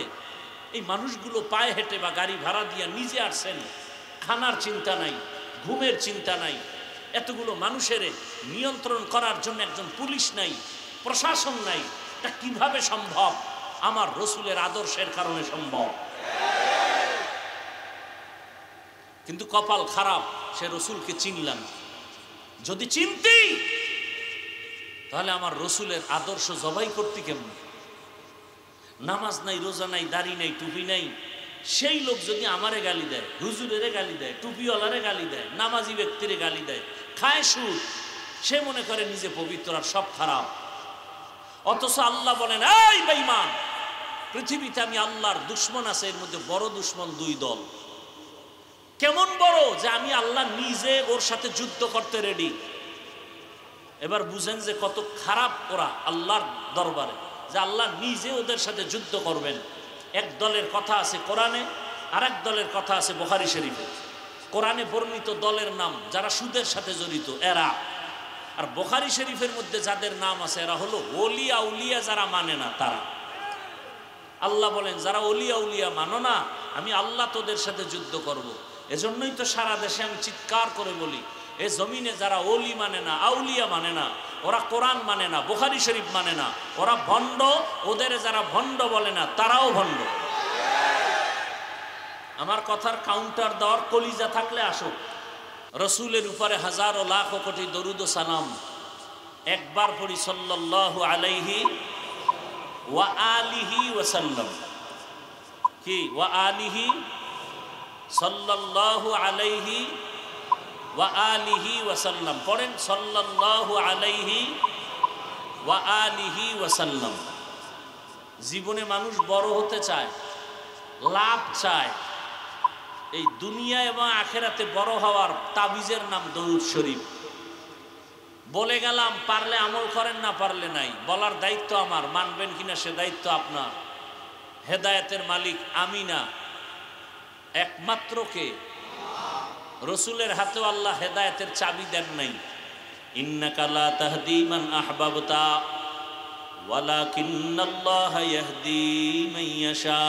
এই মানুষগুলো পায়ে হেঁটে বা গাড়ি ভাড়া দিয়ে নিজে আসছেন, খানার চিন্তা নাই, ঘুমের চিন্তা নাই, এতগুলো মানুষের নিয়ন্ত্রণ করার জন্য একজন পুলিশ নাই, প্রশাসন নাই। এটা কিভাবে সম্ভব? আমার রসুলের আদর্শের কারণে সম্ভব। কিন্তু কপাল খারাপ, সে রসুলকে চিনলাম। যদি চিনতি তাহলে আমার রসুলের আদর্শ জবাই করতে কেমন? নামাজ নাই, রোজা নাই, দাড়ি নাই, টুপি নাই, সেই লোক যদি আমারে গালি দেয়, হুজুরেরে গালি দেয়, টুপিওয়ালারে গালি দেয়, নামাজি ব্যক্তিরে গালি দেয়, খায় সুদ, সে মনে করে নিজে পবিত্র আর সব খারাপ। অথচ আল্লাহ বলেন, এই বেঈমান, পৃথিবীতে আমি আল্লাহর দুশ্মন আছে, এর মধ্যে বড় দুশ্মন দুই দল। কেমন বড়? যে আমি আল্লাহ নিজে ওর সাথে যুদ্ধ করতে রেডি। এবার বুঝেন যে কত খারাপ ওরা আল্লাহর দরবারে, যে আল্লাহ নিজে ওদের সাথে যুদ্ধ করবেন। এক দলের কথা আছে কোরআনে, আর এক দলের কথা আছে বুখারী শরীফে। কোরআনে বর্ণিত দলের নাম যারা সুদের সাথে জড়িত এরা, আর বুখারী শরীফের মধ্যে যাদের নাম আছে এরা হলো ওলি আউলিয়া, যারা মানে না তারা। আল্লাহ বলেন, যারা ওলি আউলিয়া মানো না, আমি আল্লাহ তোদের সাথে যুদ্ধ করব। এজন্যই তো সারা দেশে আমি চিৎকার করে বলি, এই জমিনে যারা ওলি মানে না, আউলিয়া মানে না, ওরা কোরআন মানে না, বুখারী শরীফ মানে না, ওরা ভণ্ড। ওদের যারা ভণ্ড বলে না, তারাও ভণ্ড। আমার কথার কাউন্টার দেওয়ার কলিজা থাকলে আসো। রসুলের উপরে হাজারো লাখ কোটি দরুদ ও সালাম একবার পড়ি, সাল্লাল্লাহু আলাইহি ওয়া আলিহি ওয়াসাল্লাম। কি ওয়া আলিহি? সাল্লাল্লাহু আলাইহি ওয়া আলিহি ওয়াসাল্লাম। পড়েন, সাল্লাল্লাহু আলাইহি ওয়া আলিহি ওয়াসাল্লাম। জীবনে মানুষ বড় হতে চায়, লাভ চায়। এই দুনিয়া এবং আখেরাতে বড় হওয়ার তাবিজের নাম দরুদ শরীফ। বলে গেলাম, পারলে আমল করেন, না পারলে নাই। বলার দায়িত্ব আমার, মানবেন কিনা সে দায়িত্ব আপনার। হেদায়েতের মালিক আমি না, একমাত্র কে? রসুলের হাতেও আল্লাহ হেদায়েতের চাবি দেন নাই। ইন্নাকা লা তাহদি মান আহবাবতা ওয়ালাকিন্নাল্লাহা ইয়াহদি মান ইয়াশা।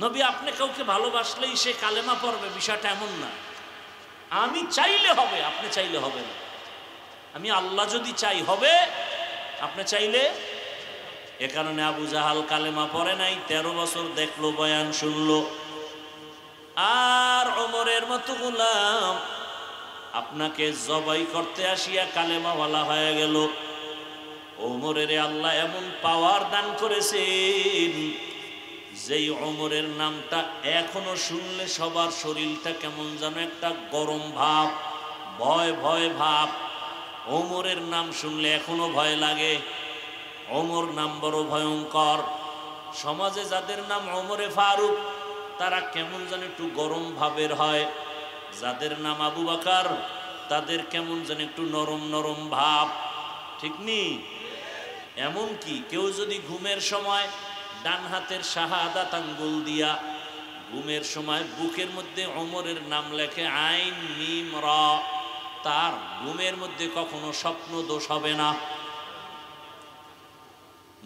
নবী, আপনি কাউকে ভালোবাসলেই সে কালেমা পড়বে, বিষয়টা এমন না। আমি চাইলে হবে, আপনি চাইলে হবে না। আমি আল্লাহ যদি চাই হবে, আপনি চাইলে। এ কারণে আবু জাহাল কালেমা পড়ে নাই, 13 বছর দেখলো, বয়ান শুনলো। আর ওমরের মতো গোলাম আপনাকে জবাই করতে আসিয়া কালেমাওয়ালা হয়ে গেল। ওমরের আল্লাহ এমন পাওয়ার দান করেছেন, যেই ওমরের নামটা এখনো শুনলে সবার শরীরটা কেমন যেন একটা গরম ভাব, ভয় ভয় ভাব। ওমরের নাম শুনলে এখনো ভয় লাগে। ওমর নাম বড় ভয়ঙ্কর। সমাজে যাদের নাম ওমরে ফারুক, তারা কেমন যেন একটু গরম ভাবের হয়। যাদের নাম আবু বকর, তাদের কেমন যেন একটু নরম নরম ভাব, ঠিক নেই? এমনকি কেউ যদি ঘুমের সময় ডান হাতের শাহাদাত আঙ্গুল দিয়া ঘুমের সময় বুকের মধ্যে ওমরের নাম লেখে, আইন মিম র, তার ঘুমের মধ্যে কখনো স্বপ্ন দোষ হবে না।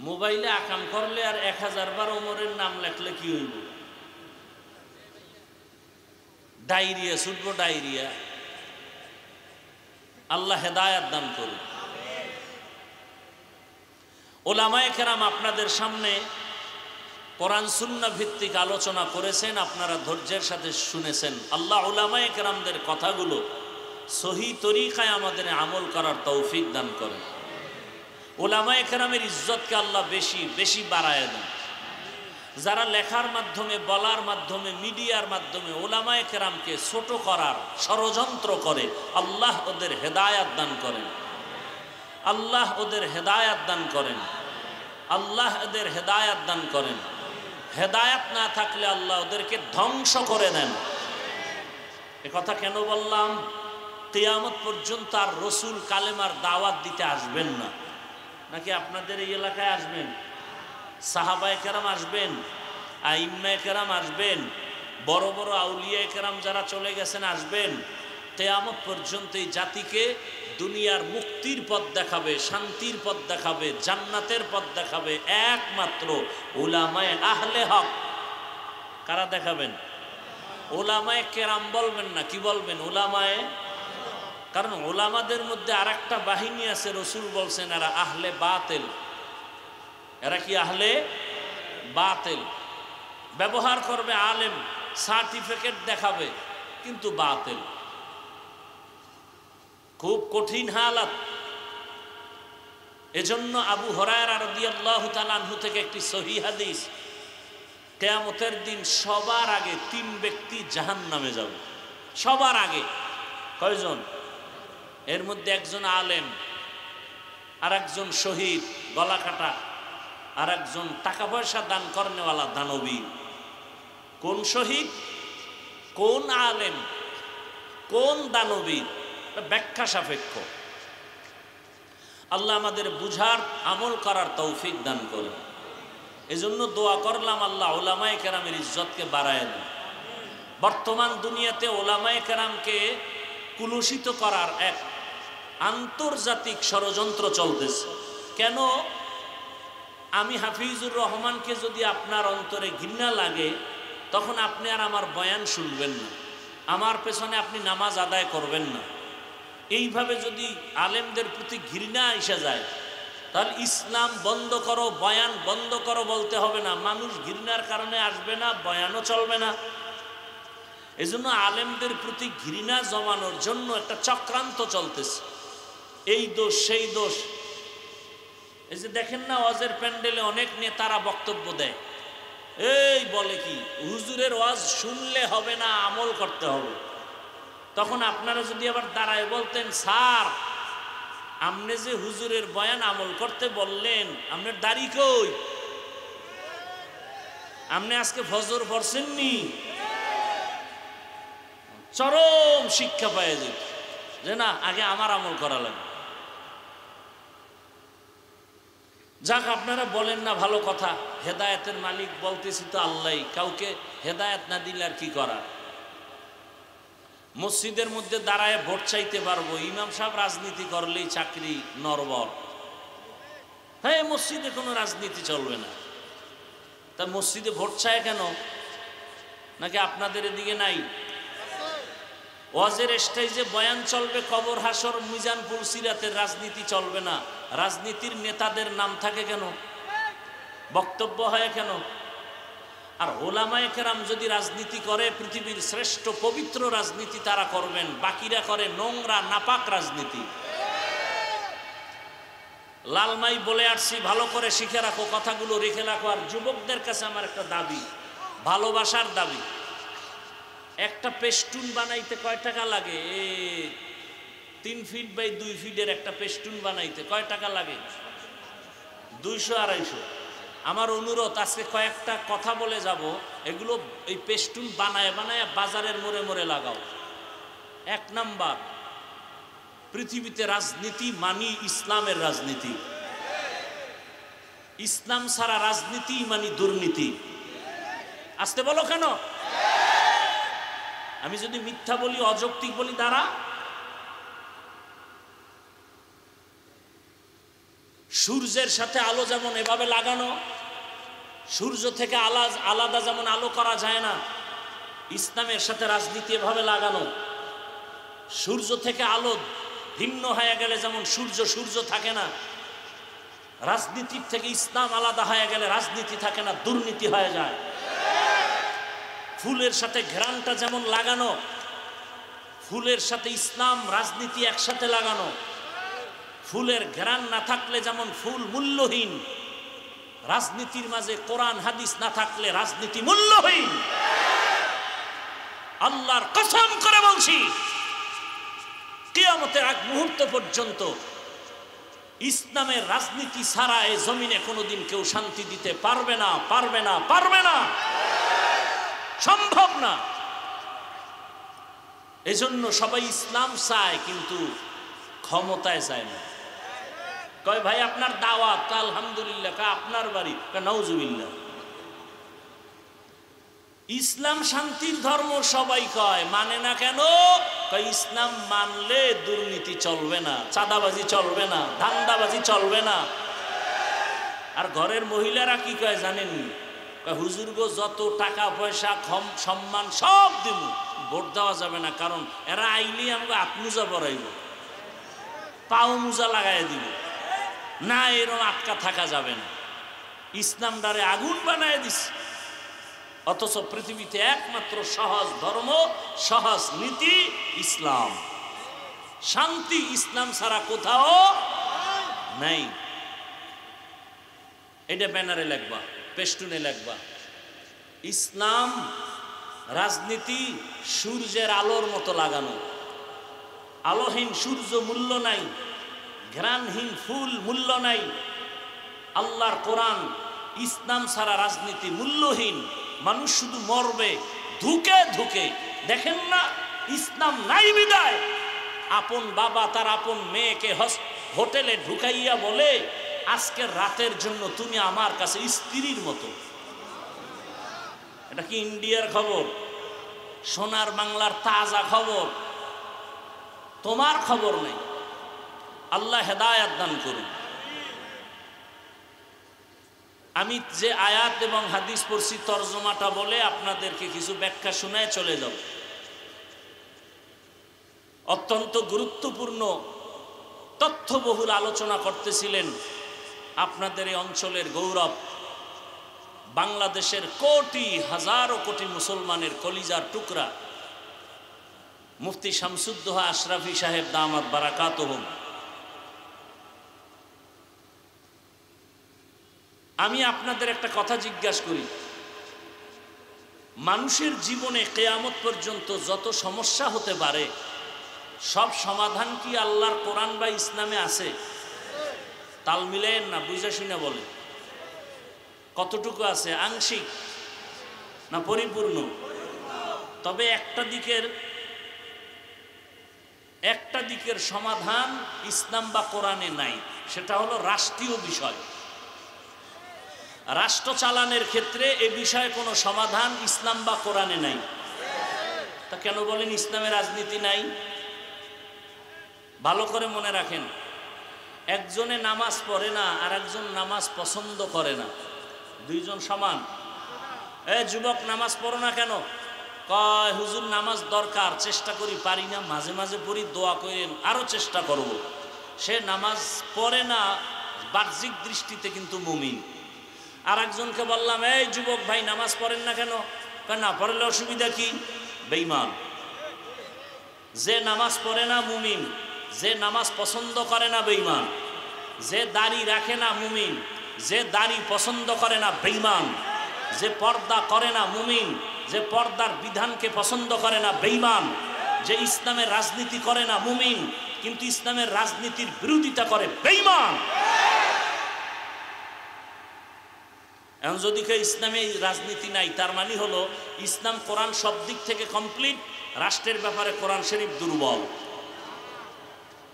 মোবাইলে আকাম করলে আর 1000 বার ওমরের নাম লেখলে কি হইব? Diarrhoea ছুটবো, diarrhoea. আল্লাহ হেদায়েত দান করুন। ওলামায়ে কেরাম আপনাদের সামনে কোরআন সুন্নাহ ভিত্তিক আলোচনা করেছেন, আপনারা ধৈর্যের সাথে শুনেছেন। আল্লাহ ওলামায়ে কেরামদের কথাগুলো সহি তরিকায় আমাদের আমল করার তৌফিক দান করেন। ওলামায়ে কেরামের ইজ্জতকে আল্লাহ বেশি বেশি বাড়ায় দেন। যারা লেখার মাধ্যমে, বলার মাধ্যমে, মিডিয়ার মাধ্যমে ওলামায়ে কেরামকে ছোট করার ষড়যন্ত্র করে, আল্লাহ ওদের হেদায়াত দান করেন। আল্লাহ ওদের হেদায়াত দান করেন। আল্লাহ ওদের হেদায়াত দান করেন। হেদায়েত না থাকলে আল্লাহ ওদেরকে ধ্বংস করে দেন। এ কথা কেন বললাম? কিয়ামত পর্যন্ত আর রসুল কালেমার দাওয়াত দিতে আসবেন না। নাকি আপনাদের এই এলাকায় আসবেন? সাহাবায়ে কেরাম আসবেন, আইম্মায়ে কেরাম আসবেন, বড় বড় আউলিয়ায়ে কেরাম যারা চলে গেছেন আসবেন। কিয়ামত পর্যন্ত এই জাতিকে দুনিয়ার মুক্তির পথ দেখাবে, শান্তির পথ দেখাবে, জান্নাতের পথ দেখাবে একমাত্র উলামায়ে আহলে হক। কারা দেখাবেন? উলামায়ে কেরাম বলবেন না, কি বলবেন? উলামায়ে। কারণ উলামাদের মধ্যে আর একটা বাহিনী আছে, রসুল বলছেন এরা আহলে বাতিল। এরা কি? আহলে বাতিল। ব্যবহার করবে আলেম, সার্টিফিকেট দেখাবে, কিন্তু বাতিল। খুব কঠিন হালাত। এজন্য আবু হুরায়রা রাদিয়াল্লাহু তাআলা আনহু থেকে একটি সহিহ হাদিস, কিয়ামতের দিন সবার আগে 3 ব্যক্তি জাহান্নামে যাবে। সবার আগে কয়জন? এর মধ্যে একজন আলেম, আর একজন শহীদ গলা কাটা, আর একজন টাকা পয়সা দান করনেওয়ালা দানবী। কোন শহীদ, কোন আলেম, কোন দানবী? ব্যাখ্যা সাপেক্ষ। আল্লাহ আমাদের বুঝার, আমল করার তৌফিক দান করুন। এজন্য দোয়া করলাম আল্লাহ উলামায়ে কেরামের ইজ্জতকে বাড়ায় দেন। বর্তমান দুনিয়াতে উলামায়ে কেরামকে কুলুষিত করার এক আন্তর্জাতিক ষড়যন্ত্র চলতেছে। কেন? আমি হাফিজুর রহমানকে যদি আপনার অন্তরে ঘৃণা লাগে, তখন আপনি আর আমার বয়ান শুনবেন না, আমার পেছনে আপনি নামাজ আদায় করবেন না। এইভাবে যদি আলেমদের প্রতি ঘৃণা এসে যায়, তাহলে ইসলাম বন্ধ করো, বয়ান বন্ধ করো বলতে হবে না। মানুষ ঘৃণার কারণে আসবে না, বয়ানও চলবে না। এজন্য আলেমদের প্রতি ঘৃণা জমানোর জন্য একটা চক্রান্ত চলতেছে। এই দোষ, সেই দোষ। এই যে দেখেন না, ওয়াজের প্যান্ডেলে অনেক নেতারা বক্তব্য দেয়, এই বলে কি হুজুরের ওয়াজ শুনলে হবে না, আমল করতে হবে। তখন আপনারা যদি আবার দাঁড়ায় বলতেন, স্যার আপনি যে হুজুরের বয়ান আমল করতে বললেন, আপনার দাড়ি কই? আপনি আজকে ফজর পড়ছেননি? চরম শিক্ষা পাওয়া যেত যে না, আগে আমার আমল করা লাগবে। যাক, আপনারা বলেন না, ভালো কথা। হেদায়েতের মালিক বলতেছি তো আল্লাহ, কাউকে হেদায়েত না দিলে আর কি করা? মসজিদের মধ্যে দাঁড়ায় ভোট চাইতে পারবো, ইমাম সাহেব রাজনীতি করলেই চাকরি নরবর। হ্যাঁ, মসজিদে কোনো রাজনীতি চলবে না। তা মসজিদে ভোট চায় কেন? নাকি আপনাদের এদিকে নাই? ওয়াজের স্টেজে বয়ান চলবে, কবর হাসর মিজান পুলসিরাতের রাজনীতি চলবে না। রাজনীতির নেতাদের নাম থাকে কেন? বক্তব্য হয় কেন? আর উলামায়ে কেরাম যদি রাজনীতি করে, পৃথিবীর শ্রেষ্ঠ পবিত্র রাজনীতি তারা করবেন, বাকিরা করে নোংরা নাপাক রাজনীতি। লালমাই বলে আসছি, ভালো করে শিখে রাখো, কথাগুলো রেখে রাখো। আর যুবকদের কাছে আমার একটা দাবি, ভালোবাসার দাবি। একটা পেস্টুন বানাইতে কয় টাকা লাগে? 3 ফিট বাই 2 ফিটের একটা পেস্টুন বানাইতে কয় টাকা লাগে? 200-250। আমার অনুরোধ, আজকে কয়েকটা কথা বলে যাব, এগুলো এই পেস্টুন বানায় বানায় বাজারের মোড়ে মোড়ে লাগাও। 1 নাম্বার, পৃথিবীতে রাজনীতি মানি ইসলামের রাজনীতি। ইসলাম ছাড়া রাজনীতি মানি দুর্নীতি। আসতে বলো কেন? আমি যদি মিথ্যা বলি, অযৌক্তিক বলি, দ্বারা সূর্যের সাথে আলো যেমন এভাবে লাগানো, সূর্য থেকে আলাদা যেমন আলো করা যায় না, ইসলামের সাথে রাজনীতি এভাবে লাগানো। সূর্য থেকে আলো ভিন্ন হয়ে গেলে যেমন সূর্য থাকে না, রাজনীতির থেকে ইসলাম আলাদা হয়ে গেলে রাজনীতি থাকে না, দুর্নীতি হয়ে যায়। ফুলের সাথে ঘ্রাণটা যেমন লাগানো, ফুলের সাথে ইসলাম রাজনীতি একসাথে লাগানো। ফুলের ঘ্রাণ না থাকলে যেমন ফুল মূল্যহীন, রাজনীতির মাঝে কোরআন হাদিস না থাকলে রাজনীতি মূল্যহীন। আল্লাহর কসম করে বলছি, কিয়ামতের আগ মুহূর্ত পর্যন্ত ইসলামের রাজনীতি ছাড়া এই জমিনে কোনোদিন কেউ শান্তি দিতে পারবে না, পারবে না, পারবে না, সম্ভব না। এজন্য সবাই ইসলাম চায় কিন্তু ক্ষমতায় চায় না। কয় ভাই আপনার দাওয়াত, আলহামদুলিল্লাহ। কয় আপনার বাড়ি, কয় নাউজুবিল্লাহ। ইসলাম শান্তির ধর্ম সবাই কয়, মানে না কেন? কয় ইসলাম মানলে দুর্নীতি চলবে না, চাঁদাবাজি চলবে না, ধান্দাবাজি চলবে না। আর ঘরের মহিলারা কি কয় জানেন? কয় হুজুর গো, যত টাকা পয়সা সম্মান সব দিব, ভোট দেওয়া যাবে না, কারণ এরা আইলে আমাকে আত্মুজা পরাইব, পাও মুজা লাগাই দিব না, এরকম আটকা থাকা যাবে না। ইসলাম দ্বারে আগুন বানায় দিস। অথচ পৃথিবীতে একমাত্র সহজ ধর্ম, সহজ নীতি ইসলাম। শান্তি ইসলাম ছাড়া কোথাও নাই। এটা ব্যানারে লিখবা, পেস্টুনে লিখবা। ইসলাম রাজনীতি সূর্যের আলোর মতো লাগানো। আলোহীন সূর্য মূল্য নাই, ঘ্রাণহীন ফুল মূল্য নাই। আল্লাহর কোরআন ইসলাম ছাড়া রাজনীতি মূল্যহীন। মানুষ শুধু মরবে ধুকে ধুকে। দেখেন না, ইসলাম নাই বিদায় আপন বাবা তার আপন মেয়েকে হোটেলে ঢুকাইয়া বলে, আজকের রাতের জন্য তুমি আমার কাছে স্ত্রীর মতো। এটা কি ইন্ডিয়ার খবর? সোনার বাংলার তাজা খবর। তোমার খবর নেই। আল্লাহ হেদায়েত দান করুন। আমি যে আয়াত এবং হাদিস পড়ছি তরজমাটা বলে আপনাদেরকে কিছু ব্যাখ্যা শোনায় চলে যাব। অত্যন্ত গুরুত্বপূর্ণ তথ্যবহুল আলোচনা করতেছিলেন আপনাদের এই অঞ্চলের গৌরব, বাংলাদেশের কোটি হাজারো কোটি মুসলমানের কলিজার টুকরা মুফতি শামসুদ্দোহা আশরাফি সাহেব দামাত বারাকাতুহুম। আমি আপনাদের একটা কথা জিজ্ঞাসা করি, মানুষের জীবনে কিয়ামত পর্যন্ত যত সমস্যা হতে পারে সব সমাধান কি আল্লাহর কোরআন বা ইসলামে আছে? তাল মিলেন না, বুঝা শুনে বলেন। কতটুকু আছে? আংশিক না পরিপূর্ণ? তবে একটা দিকের সমাধান ইসলাম বা কোরআনে নাই, সেটা হলো রাষ্ট্রীয় বিষয়। রাষ্ট্র চালানোর ক্ষেত্রে এ বিষয়ে কোনো সমাধান ইসলাম বা কোরআনে নাই। তা কেন বলেন ইসলামে রাজনীতি নাই? ভালো করে মনে রাখেন, একজনে নামাজ পড়ে না আর একজন নামাজ পছন্দ করে না, দুইজন সমান? যুবক নামাজ পড়ো না কেন? কয় হুজুর নামাজ দরকার, চেষ্টা করি, পারি না, মাঝে মাঝে পড়ি, দোয়া করেন, আরো চেষ্টা করব। সে নামাজ পড়ে না, বাহ্যিক দৃষ্টিতে কিন্তু মুমিন। আর একজনকে বললাম, এই যুবক ভাই নামাজ পড়েন না কেন? না পড়লে অসুবিধা কি? বেঈমান। যে নামাজ পড়ে না মুমিন, যে নামাজ পছন্দ করে না বেঈমান, যে দাড়ি রাখে না মুমিন, যে দাড়ি পছন্দ করে না বেঈমান, যে পর্দা করে না মুমিন, যে পর্দার বিধানকে পছন্দ করে না বেঈমান, যে ইসলামের রাজনীতি করে না মুমিন কিন্তু ইসলামের রাজনীতির বিরোধিতা করে বেঈমান। এখন যদি কেউ ইসলামে রাজনীতি নাই, তার মানে হলো ইসলাম কোরআন সব দিক থেকে কমপ্লিট, রাষ্ট্রের ব্যাপারে কোরআন শরীফ দুর্বল।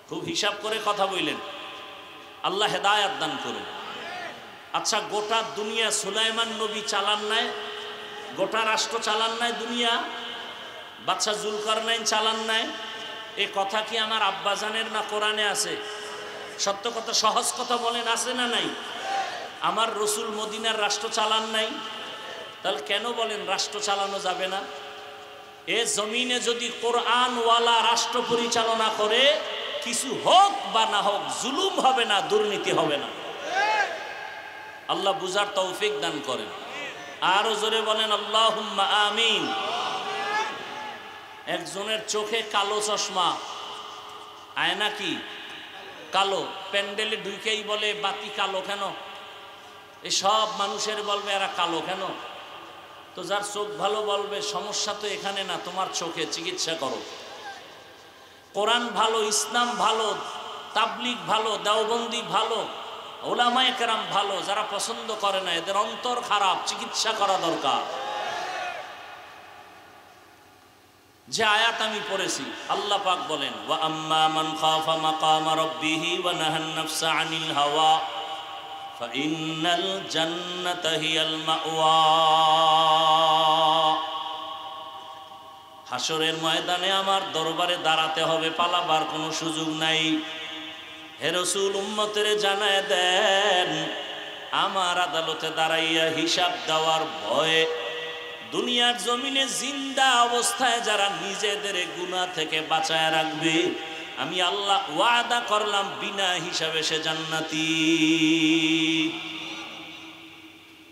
খুব হিসাব করে কথা বললেন, আল্লাহ হেদায়েত দান করুন। আচ্ছা, গোটা দুনিয়া সুলাইমান নবী চালান নাই? গোটা রাষ্ট্র চালান নাই দুনিয়া? বাদশা জুলকারনাইন চালান নাই? এ কথা কি আমার আব্বাজানের না কোরআনে আছে? সত্য কথা, সহজ কথা বলেন, আছে না নাই? আমার রসুল মদিনার রাষ্ট্র চালান নাই? তাহলে কেন বলেন রাষ্ট্র চালানো যাবে না? এ জমিনে যদি কোরআনওয়ালা রাষ্ট্র পরিচালনা করে, কিছু হোক বা না হোক জুলুম হবে না, দুর্নীতি হবে না। আল্লাহ বুঝার তৌফিক দান করেন। আরো জোরে বলেন আল্লাহুম্মা আমিন। একজনের চোখে কালো চশমা, আয়না কি কালো, প্যান্ডেলে ঢুকেই বলে বাতি কালো কেন? এই সব মানুষের বলবে এরা কালো কেন? তো যার চোখ ভালো বলবে সমস্যা তো এখানে না, তোমার চোখে, চিকিৎসা করো। কোরআন ভালো, ইসলাম ভালো, তাবলিগ ভালো, দেওবন্দি ভালো, ওলামায়ে কেরাম ভালো, যারা পছন্দ করে না এদের অন্তর খারাপ, চিকিৎসা করা দরকার। যে আয়াত আমি পড়েছি, আল্লাহ পাক বলেন ওয়া আম্মা মান খাফা মাকাম রাব্বিহি ওয়া নাহান নাফসা আনিল হাওয়া ফাইন্নাল জান্নাতা হিয়াল মাওয়া। হাসরের ময়দানে আমার দরবারে দাঁড়াতে হবে, পালাবার কোনো সুযোগ নাই। হে রাসূল, উম্মতের জানায় দেন আমার আদালতে দাঁড়াইয়া হিসাব দেওয়ার ভয়ে দুনিয়ার জমিনে জিন্দা অবস্থায় যারা নিজেদের গুনাহ থেকে বাঁচায় রাখবে, আমি আল্লাহ ওয়াদা করলাম বিনা হিসাবে সে জান্নাতি।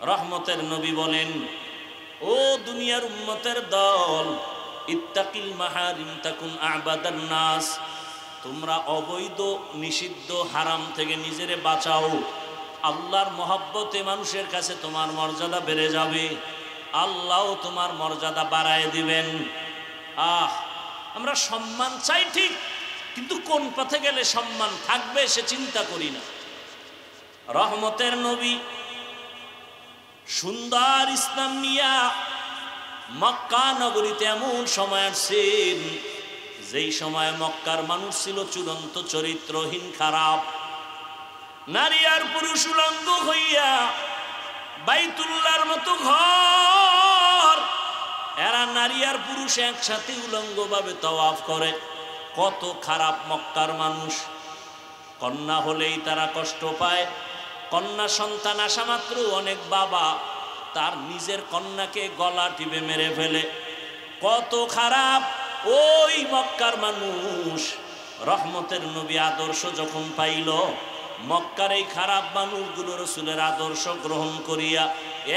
রহমতের নবী বলেন, ও দুনিয়ার উম্মতের দল, ইত্তাকিল মাহারিম তাকুন আবাদান নাস, তোমরা অবৈধ নিষিদ্ধ হারাম থেকে নিজেরে বাঁচাও। আল্লাহর মহব্বতে মানুষের কাছে তোমার মর্যাদা বেড়ে যাবে, আল্লাহ তোমার মর্যাদা বাড়ায় দিবেন। আমরা সম্মান চাই ঠিক, কিন্তু কোন পথে গেলে সম্মান থাকবে সে চিন্তা করি না। রহমতের নবী সুন্দর ইসলাম নিয়া মক্কা নগরীতে এমন সময় আসছেন যেই সময় মক্কার মানুষ ছিল চূড়ান্ত চরিত্রহীন, খারাপ। নারী আর পুরুষ উলঙ্গ হইয়া বাইতুল্লাহর মতো ঘর, এরা নারী আর পুরুষ একসাথে উলঙ্গ ভাবে তাওয়াফ করে। কত খারাপ মক্কার মানুষ। কন্যা হলেই তারা কষ্ট পায়, কন্যা সন্তান আসা মাত্র অনেক বাবা তার নিজের কন্যাকে গলা টিপে মেরে ফেলে। কত খারাপ ওই মক্কার মানুষ। রহমতের নবী আদর্শ যখন পাইল, মক্কার এই খারাপ মানুষগুলো রাসূলের আদর্শ গ্রহণ করিয়া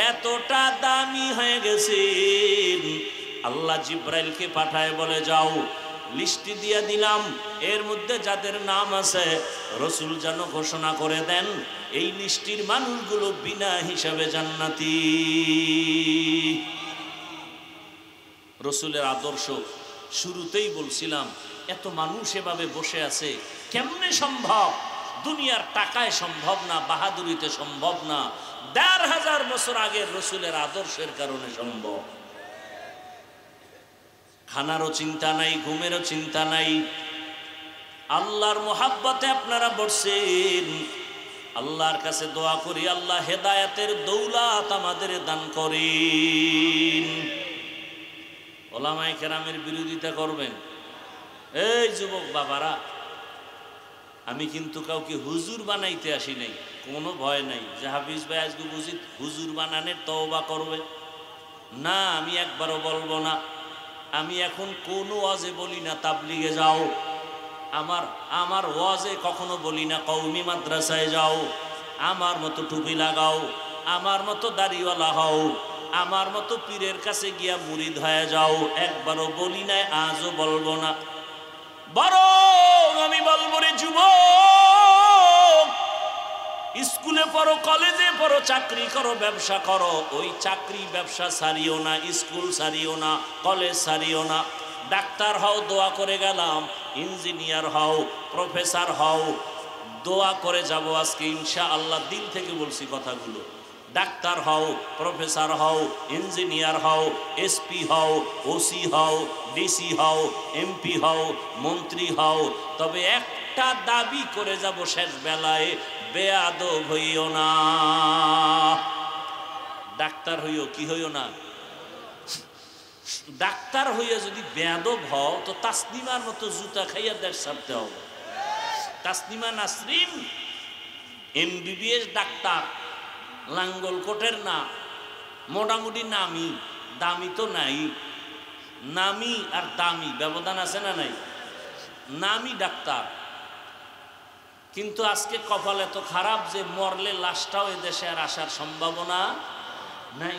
এতটা দামি হয়ে গেছে, আল্লাহ জিব্রাইলকে পাঠায় বলে, যাও লিস্টি দিয়া দিলাম, এর মধ্যে যাদের নাম আছে রাসূল যেন ঘোষণা করে দেন এই লিস্টির মানুষগুলো বিনা হিসাবে জান্নাতি। রাসূলের আদর্শ শুরুতেই বলছিলাম, এত মানুষ এভাবে বসে আছে কেমনে সম্ভব? দুনিয়ার টাকায় সম্ভব না, বাহাদুরিতে সম্ভব না, ১৫০০ বছর আগের রাসূলের আদর্শের কারণে সম্ভব। খানারও চিন্তা নাই, ঘুমেরও চিন্তা নাই, আল্লাহর মোহাব্বতে আপনারা বসছেন। আল্লাহর কাছে দোয়া করি, আল্লাহ হেদায়েতের দৌলত আমাদের দান করেন। ওলামায়ে কেরামের বিরোধিতা করবেন। এই যুবক বাবারা, আমি কিন্তু কাউকে হুজুর বানাইতে আসি নাই, কোনো ভয় নাই যে হাফিজ ভাই আজকে বুঝি হুজুর বানানোর তওবা করবে না, আমি একবারও বলবো না। আমি এখন কোনো ওয়াজে বলি না তাবলিগে যাও, আমার ওয়াজে কখনো বলি না কওমি মাদ্রাসায় যাও, আমার মতো টুপি লাগাও, আমার মতো দাড়িওয়ালা হও, আমার মতো পীরের কাছে গিয়া মুরিদ হয়ে যাও, একবারও বলি না, আজও বলবো না। বরং আমি বলবো, রে যুবক, স্কুলে পড়ো, কলেজে পড়ো, চাকরি করো, ব্যবসা করো, ওই চাকরি ব্যবসা ছাড়িও না, স্কুল ছাড়িও না, কলেজ ছাড়িও না। ডাক্তার হও, দোয়া করে গেলাম, ইঞ্জিনিয়ার হও, প্রফেসর হও, দোয়া করে যাব আজকে ইনশাআল্লাহ, দিল থেকে বলছি কথাগুলো। ডাক্তার হও, প্রফেসর হও, ইঞ্জিনিয়ার হও, এসপি হও, ওসি হও, ডিসি হও, এমপি হও, মন্ত্রী হও, তবে একটা দাবি করে যাব শেষ বেলায়, বেয়াদব হইও না। ডাক্তার হইও, কি হইও না? ডাক্তার হইয়া যদি বেয়াদব হও তো তাসনিমার মতো জুতা খাইয়া দেশ ছাড়তে হবে। তাসনিমা নাসরিন MBBS ডাক্তার, লাঙ্গল কোটের না, মোটামুটি নামি, দামি তো নাই। নামি আর দামি ব্যবধান আছে না নাই? নামি ডাক্তার, কিন্তু আজকে কপাল এত খারাপ যে মরলে লাশটাও এদেশে আর আসার সম্ভাবনা নাই।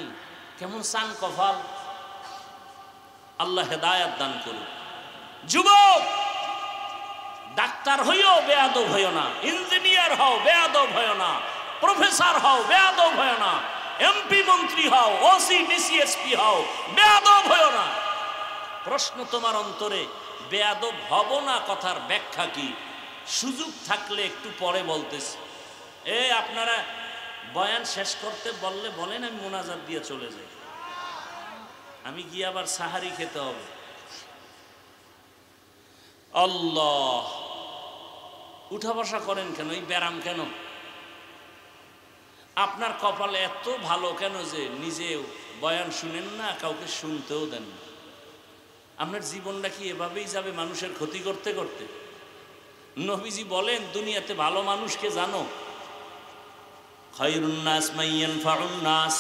কেমন চান কপাল! আল্লাহ হেদায়েত দান করুন। যুবক, ডাক্তার হইও, বেয়াদব হইও না। ইঞ্জিনিয়ার হও, বেয়াদব হইও না। প্রফেসর হও, বেয়াদব হইও না। এমপি মন্ত্রী হও, ওসি ডিসি এসপি হও, বেয়াদব হইও না। প্রশ্ন তোমার অন্তরে, বেয়াদব হব না কথার ব্যাখ্যা কি? সুযোগ থাকলে একটু পরে বলতেছি। আপনারা বয়ান শেষ করতে বললে বলেন, আমি মোনাজাত দিয়ে চলে যাই। আমি গিয়ে আবার সাহারি খেতে হবে। আল্লাহ, উঠা বসা করেন কেন? এই ব্যারাম কেন? আপনার কপাল এত ভালো কেন যে নিজে বয়ান শুনেন না, কাউকে শুনতেও দেন না? আপনার জীবনটা কি এভাবেই যাবে মানুষের ক্ষতি করতে করতে? নবীজি বলেন, দুনিয়াতে ভালো মানুষকে জানো? খায়রুন নাস মান ইয়ানফাউন নাস।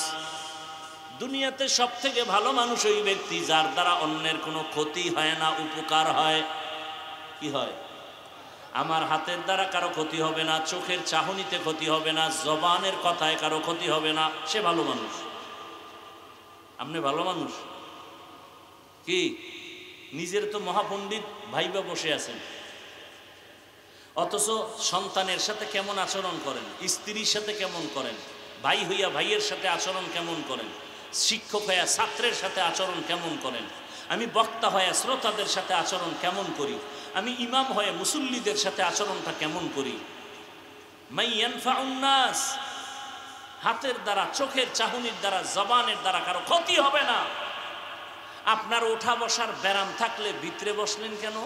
দুনিয়াতে সব থেকে ভালো মানুষ ওই ব্যক্তি যার দ্বারা অন্যের কোনো ক্ষতি হয় না, উপকার হয়। কি হয়? আমার হাতের দ্বারা কারো ক্ষতি হবে না, চোখের চাহনিতে ক্ষতি হবে না, জবানের কথায় কারো ক্ষতি হবে না, সে ভালো মানুষ। আপনি ভালো মানুষ কি? নিজের তো মহাপণ্ডিত ভাইবা বসে আছেন, অথচ সন্তানের সাথে কেমন আচরণ করেন, স্ত্রীর সাথে কেমন করেন, ভাই হইয়া ভাইয়ের সাথে আচরণ কেমন করেন, শিক্ষক হইয়া ছাত্রের সাথে আচরণ কেমন করেন, আমি বক্তা হয়ে শ্রোতাদের সাথে আচরণ কেমন করি, আমি ইমাম হয়ে মুসল্লিদের সাথে আচরণটা কেমন করি। মান ইয়ানফাউন নাস, হাতের দ্বারা, চোখের চাহনির দ্বারা, জবানের দ্বারা কারো ক্ষতি হবে না। আপনার ওঠা বসার ব্যারাম থাকলে ভিতরে বসলেন কেন?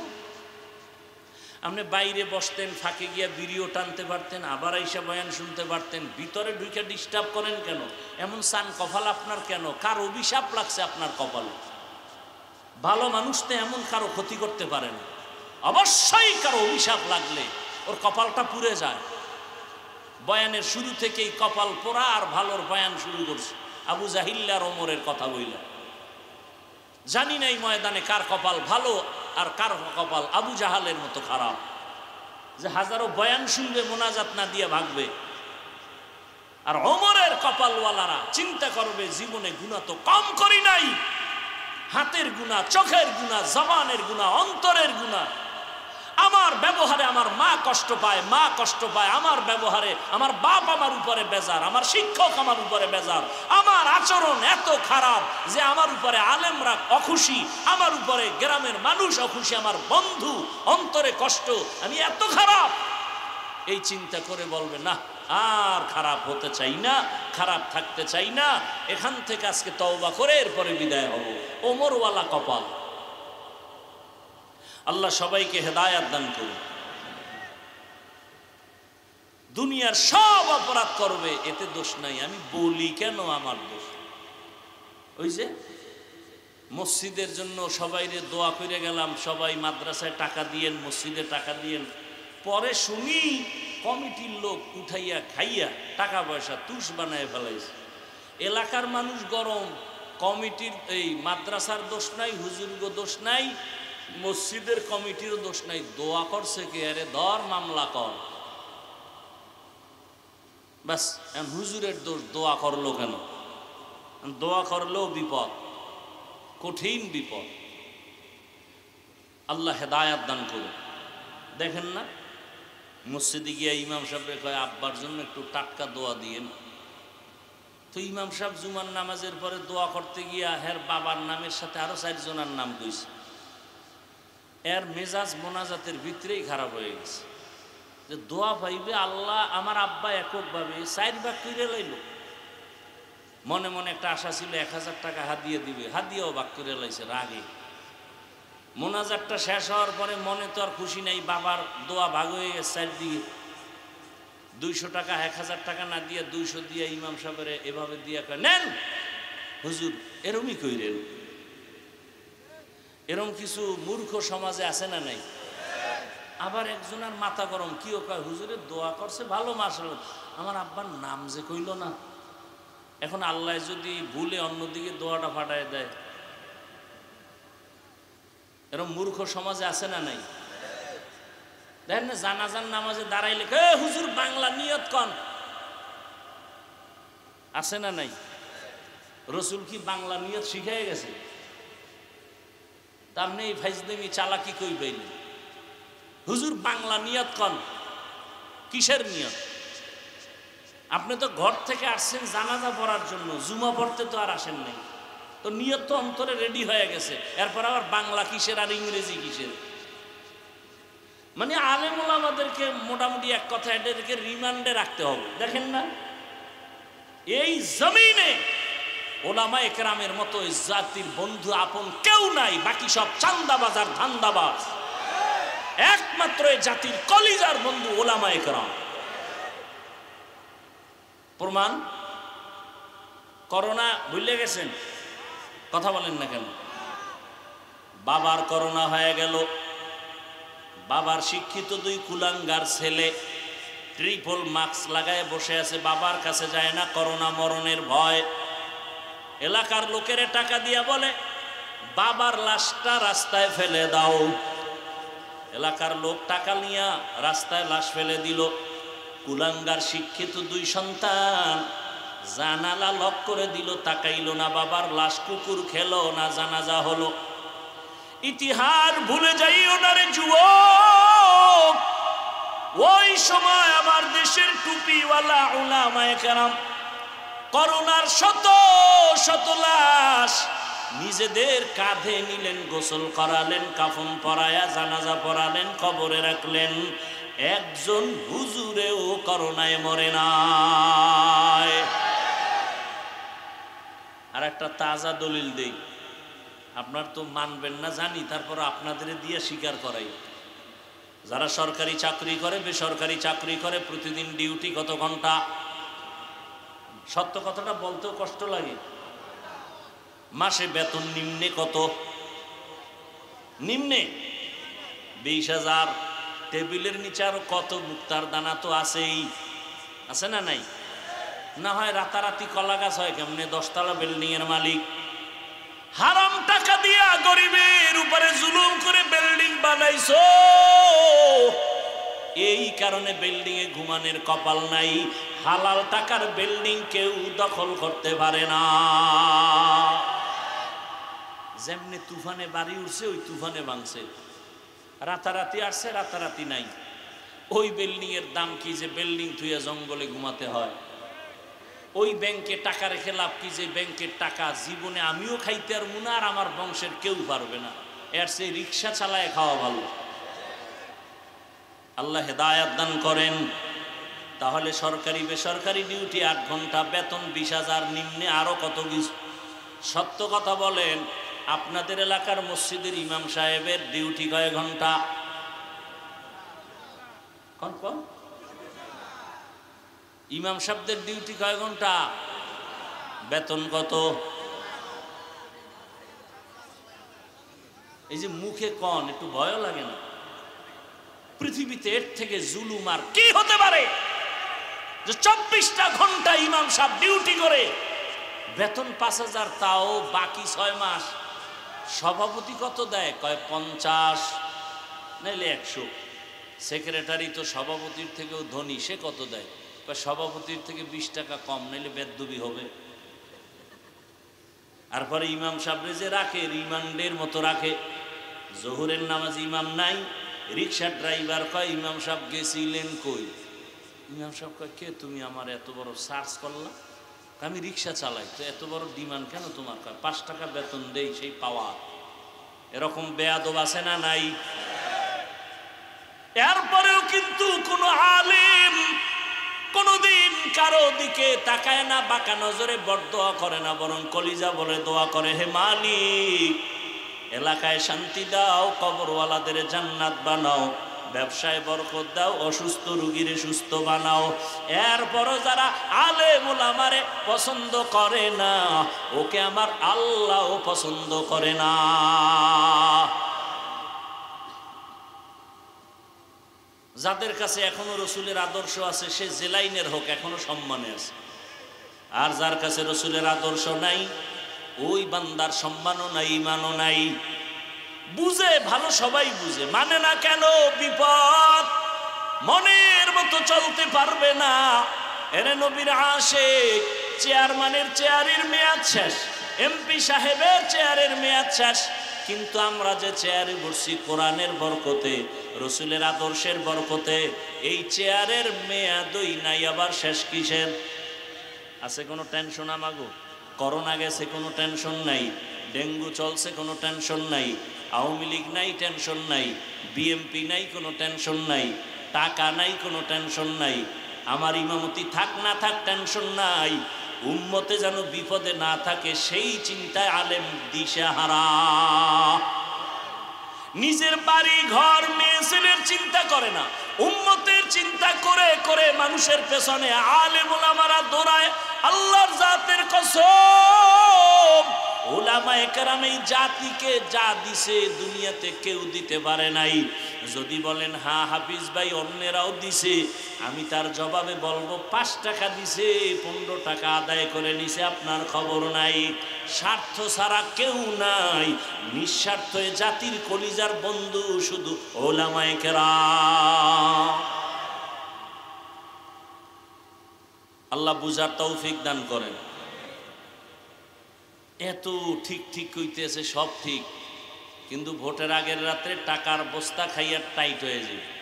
আপনি বাইরে বসতেন, ফাঁকে গিয়া বিড়িও টানতে পারতেন, আবার আইসা বয়ান শুনতে পারতেন। ভিতরে ঢুকে ডিস্টার্ব করেন কেন? এমন সান কপাল আপনার কেন? কার অভিশাপ লাগছে আপনার কপালে? ভালো মানুষ তো এমন কারো ক্ষতি করতে পারে না। অবশ্যই কারো অভিশাপ লাগলে ওর কপালটা পুড়ে যায়। বয়ানের শুরু থেকেই কপাল পোড়া আর ভালোর বয়ান শুরু করছে। আবু জাহিল আর ওমরের কথা বইলা জানি না এই ময়দানে কার কপাল ভালো আর কার কপাল আবু জাহালের মতো খারাপ, যে হাজারো বয়ান শুনবে মোনাজাত না দিয়ে ভাগবে। আর ওমরের কপালওয়ালারা চিন্তা করবে, জীবনে গুনাহ তো কম করি নাই, হাতের গুনাহ, চোখের গুনাহ, জবানের গুনাহ, অন্তরের গুনাহ। আমার ব্যবহারে আমার মা কষ্ট পায়, মা কষ্ট পায় আমার ব্যবহারে, আমার বাপ আমার উপরে বেজার, আমার শিক্ষক আমার উপরে বেজার, আমার আচরণ এত খারাপ যে আমার উপরে আলেমরা অখুশি, আমার উপরে গ্রামের মানুষ অখুশি, আমার বন্ধু অন্তরে কষ্ট, আমি এত খারাপ। এই চিন্তা করে বলবে, না আর খারাপ হতে চাই না, খারাপ থাকতে চাই না, এখান থেকে আজকে তওবা করে এরপরে বিদায় হব। ওমরওয়ালা কপাল। আল্লাহ সবাইকে হেদায়াত দান করুন। দুনিয়ার সব অপরাধ করবে, এতে দোষ নাই। আমি বলি কেন আমার দোষ? ওই যে মসজিদের জন্য সবাইরে দোয়া করে গেলাম, সবাই মাদ্রাসায় টাকা দিয়েন, মসজিদে টাকা দিয়েন, পরে শুনি কমিটির লোক উঠাইয়া খাইয়া টাকা পয়সা তুষ বানায় ফেলাইছে। এলাকার মানুষ গরম, কমিটির এই মাদ্রাসার দোষ নাই, হুজুরগো দোষ নাই, মসজিদের কমিটিরও দোষ নাই। দোয়া করছে কে? আরে ধর মামলা কর। বাস, হুজুরের দোষ, দোয়া করলো কেন? দোয়া করলেও বিপদ, কঠিন বিপদ। আল্লাহ হেদায়াত দান করুন। দেখেন না, মসজিদে গিয়া ইমাম সাহেব কয় আব্বার জন্য একটু টাটকা দোয়া দিয়েন। তো ইমাম সাহেব জুমার নামাজের পরে দোয়া করতে গিয়া হের বাবার নামের সাথে আরো 4 জনের নাম কইছে। এর মেজাজ মোনাজাতের ভিতরেই খারাপ হয়ে গেছে, যে দোয়া পাইবে আল্লাহ, আমার আব্বা এককভাবে 4 ভাগ করে লাইল। মনে মনে একটা আশা ছিল 1000 টাকা হাদিয়া দিবে, হাদিয়াও ভাগ করে লাইছে রাগে। মোনাজাতটা শেষ হওয়ার পরে মনে তো আর খুশি নাই, বাবার দোয়া ভাগ হয়ে গেছে 4 দিকে। 200 টাকা, 1000 টাকা না দিয়ে 200 দিয়ে ইমাম সাহেবের এভাবে দিয়া কয়, নেন হুজুর। এরমই কইরেন। এরম কিছু মূর্খ সমাজে আছে না নাই? আবার একজনের মাথা গরম, কি ও কয় হুজুরের দোয়া করছে ভালো, মাশাআল্লাহ, আমার আব্বার নাম যে কইল না, এখন আল্লাহ যদি ভুলে অন্যদিকে দোয়াটা ফাটায় দেয়। এরম মূর্খ সমাজে আছে না নাই? দেখেন না, জানাজান নামাজে দাঁড়াইলে হুজুর বাংলা নিয়ত কন, আছে না নাই? রসুল কি বাংলা নিয়ত শিখাই গেছে? তার নেই ফাইজলামি চালাকি কই পাইলে হুজুর বাংলা নিয়ত কন। কিসের নিয়ত? আপনি তো ঘর থেকে আসছেন জানাজা পড়ার জন্য, জুমা পড়তে তো আর আসেন নাই, তো নিয়ত তো অন্তরে রেডি হয়ে গেছে, এরপর আবার বাংলা কিসের আর ইংরেজি কিসের? মানে আলেম ওলামাদেরকে মোটামুটি এক কথা এদেরকে রিমান্ডে রাখতে হবে। দেখেন না, এই জমিনে ওলামা একরামের মতো জাতির বন্ধু আপন কেউ নাই, বাকি সব চান্দাবাজ আর ধান্দাবাজ। একমাত্র এই জাতির কলিজার বন্ধু ওলামা একরাম। প্রমাণ, করোনা ভুলে গেছেন? কথা বলেন না কেন? বাবার করোনা হয়ে গেল, বাবার শিক্ষিত দুই কুলাঙ্গার ছেলে ট্রিপল মাস্ক লাগায় বসে আছে, বাবার কাছে যায় না, করোনা মরণের ভয়। এলাকার লোকের টাকা দিয়া বলে বাবার লাশটা রাস্তায় ফেলে দাও। এলাকার লোক টাকা নিয়া রাস্তায় লাশ ফেলে দিল। কুলাঙ্গার শিক্ষিত দুই সন্তান জানালা লক করে দিল, তাকাইল না, বাবার লাশ কুকুর খেলো না, জানাজা হলো। ইতিহাস ভুলে যাইও না রে যুবক, ওই সময় আমার দেশের টুপিওয়ালা উলামায়ে কেরাম করোনার শত শত লাশ নিজেদের কাঁধে নিলেন, গোসল করালেন, কাফন পরায়া জানাজা পড়ালেন, কবরে রাখলেন। একজন হুজুরেও করোনায় মরে নাই। আর একটা তাজা দলিল দেই, আপনার তো মানবেন না জানি, তারপর আপনাদের দিয়ে স্বীকার করাই। যারা সরকারি চাকরি করে, বেসরকারি চাকরি করে, প্রতিদিন ডিউটি কত ঘন্টা? সত্য কথাটা বলতেও কষ্ট লাগে। মাসে বেতন নিম্নে কত? নিম্নে 20,000। টেবিলের নিচে আরো কত মুক্তার দানা তো আছেই, আছে না নাই? না হয় রাতারাতি কলা গাছ হয় কেমনে? 10 তলা বিল্ডিং এর মালিক হারাম টাকা দিয়া গরিবের উপরে জুলুম করে বিল্ডিং বানাইছো, এই কারণে বিল্ডিং এ ঘুমানোর কপাল নাই। হালাল টাকার বিল্ডিং কেউ দখল করতে পারে না। যেমনি তুফানে বাড়ি উঠছে, ওই তুফানে ভাঙছে। রাতারাতি আসছে, রাতারাতি নাই। ওই বিল্ডিং এর দাম কি যে বিল্ডিং থুইয়া জঙ্গলে ঘুমাতে হয়? ওই ব্যাংকে টাকা রেখে লাভ কি যে ব্যাংকের টাকা জীবনে আমিও খাইতে আর মুনা আর আমার বংশের কেউ পারবে না, এর সেই রিক্সা চালায় খাওয়া ভালো। আল্লাহ হেদায়াত দান করেন। তাহলে সরকারি বেসরকারি ডিউটি 8 ঘন্টা, বেতন 20,000, নিম্নে আরো কত কিছু। সত্য কথা বলেন, আপনাদের এলাকার মসজিদের ইমাম সাহেবের ডিউটি কয় ঘন্টা? কোন ইমাম সাহেবদের ডিউটি কয় ঘন্টা? বেতন কত? এই যে মুখে কন, একটু ভয় লাগে না? পৃথিবীতে এর থেকে জুলুম আর কি হতে পারে যে 24টা ঘন্টা ইমাম সাহেব ডিউটি করে, বেতন 5,000, তাও বাকি 6 মাস। সভাপতি কত দেয়? কয় 50, নাইলে 100। সেক্রেটারি তো সভাপতির থেকেও ধনী, সে কত দেয়? কয় সভাপতির থেকে 20 টাকা কম, নাইলে বেদবি হবে। তারপরে ইমাম সাহেবরে যে রাখে, রিমান্ডের মতো রাখে। জোহরের নামাজ ইমাম নাই, রিক্সার ড্রাইভার কয় ইমাম সাহেব গেছিলেন কই? ইমাম সাহেব কয় কে তুমি? আমার এত বড় সার্চ করলাম, আমি রিক্সা চালাই, তো এত বড় ডিমান্ড কেন তোমার? 5 টাকা বেতন দেই, সেই পাওয়া। এরকম বেয়াদব আছে না নাই? এরপরেও কিন্তু কোন আলেম কোনদিন কারো দিকে তাকায় না, বাঁকা নজরে বরদোয়া করে না, বরং কলিজা বলে দোয়া করে, হে মালিক এলাকায় শান্তি দাও, কবরওয়ালাদের জান্নাত বানাও, ব্যবসায় বরকত দাও, অসুস্থ রোগীরে সুস্থ বানাও। এরপরও যারা আলেম ওলামারে পছন্দ করে না, ওকে আমার আল্লাহও পছন্দ করে না। যাদের কাছে এখনো রসুলের আদর্শ আছে, সে যে লাইনের হোক, এখনো সম্মানে আছে। আর যার কাছে রসুলের আদর্শ নাই, ওই বান্দার সম্মানও নাই, ইমানও নাই। বুঝে ভালো, সবাই বুঝে, মানে না কেন? বিপদ, মনের মতো চলতে পারবে না। এরে নবীর আশিক, চেয়ারম্যানের চেয়ারের মেয়াদ শেষ, এমপি সাহেবের চেয়ারের মেয়াদ শেষ, কিন্তু আমরা যে চেয়ারে বসছি কোরআনের বরকতে, রসুলের আদর্শের বরকতে, এই চেয়ারের মেয়াদই নাই, আবার শেষ কিসের? আছে কোনো টেনশন? আমাগো করোনা গেছে, কোনো টেনশন নাই। ডেঙ্গু চলছে, কোনো টেনশন নাই। আওয়ামী লীগ নাই, টেনশন নাই, বিএমপি নাই, কোনো টেনশন নাই, টাকা নাই, কোনো টেনশন নাই, আমার ইমামতি থাক না থাক টেনশন নাই, উম্মতে যেন বিপদে না থাকে সেই চিন্তায় আলেম দিশেহারা। নিজের বাড়ি ঘর মেয়ে ছেলের চিন্তা করে না, উম্মতের চিন্তা করে করে মানুষের পেছনে আলেম ওলামারা দৌড়ায়। আল্লাহর জাতের কসম, ওলামায়ে কেরাম এই জাতিকে যা দিছে দুনিয়াতে কেউ দিতে পারে নাই। যদি বলেন হ্যাঁ হাফিজ ভাই অন্যেরাও দিছে, আমি তার জবাবে বলবো 5 টাকা দিছে, 15 টাকা আদায় করে নিছে, আপনার খবর নাই। স্বার্থ ছাড়া কেউ নাই, নিঃস্বার্থ জাতির কলিজার বন্ধু শুধু ওলামায়ে কেরাম। আল্লাহ বুঝার তৌফিক দান করেন। এত ঠিক ঠিক কইতেছে, সব ঠিক, কিন্তু ভোটের আগের রাত্রে টাকার বস্তা খাইয়া টাইট হয়ে যাবে।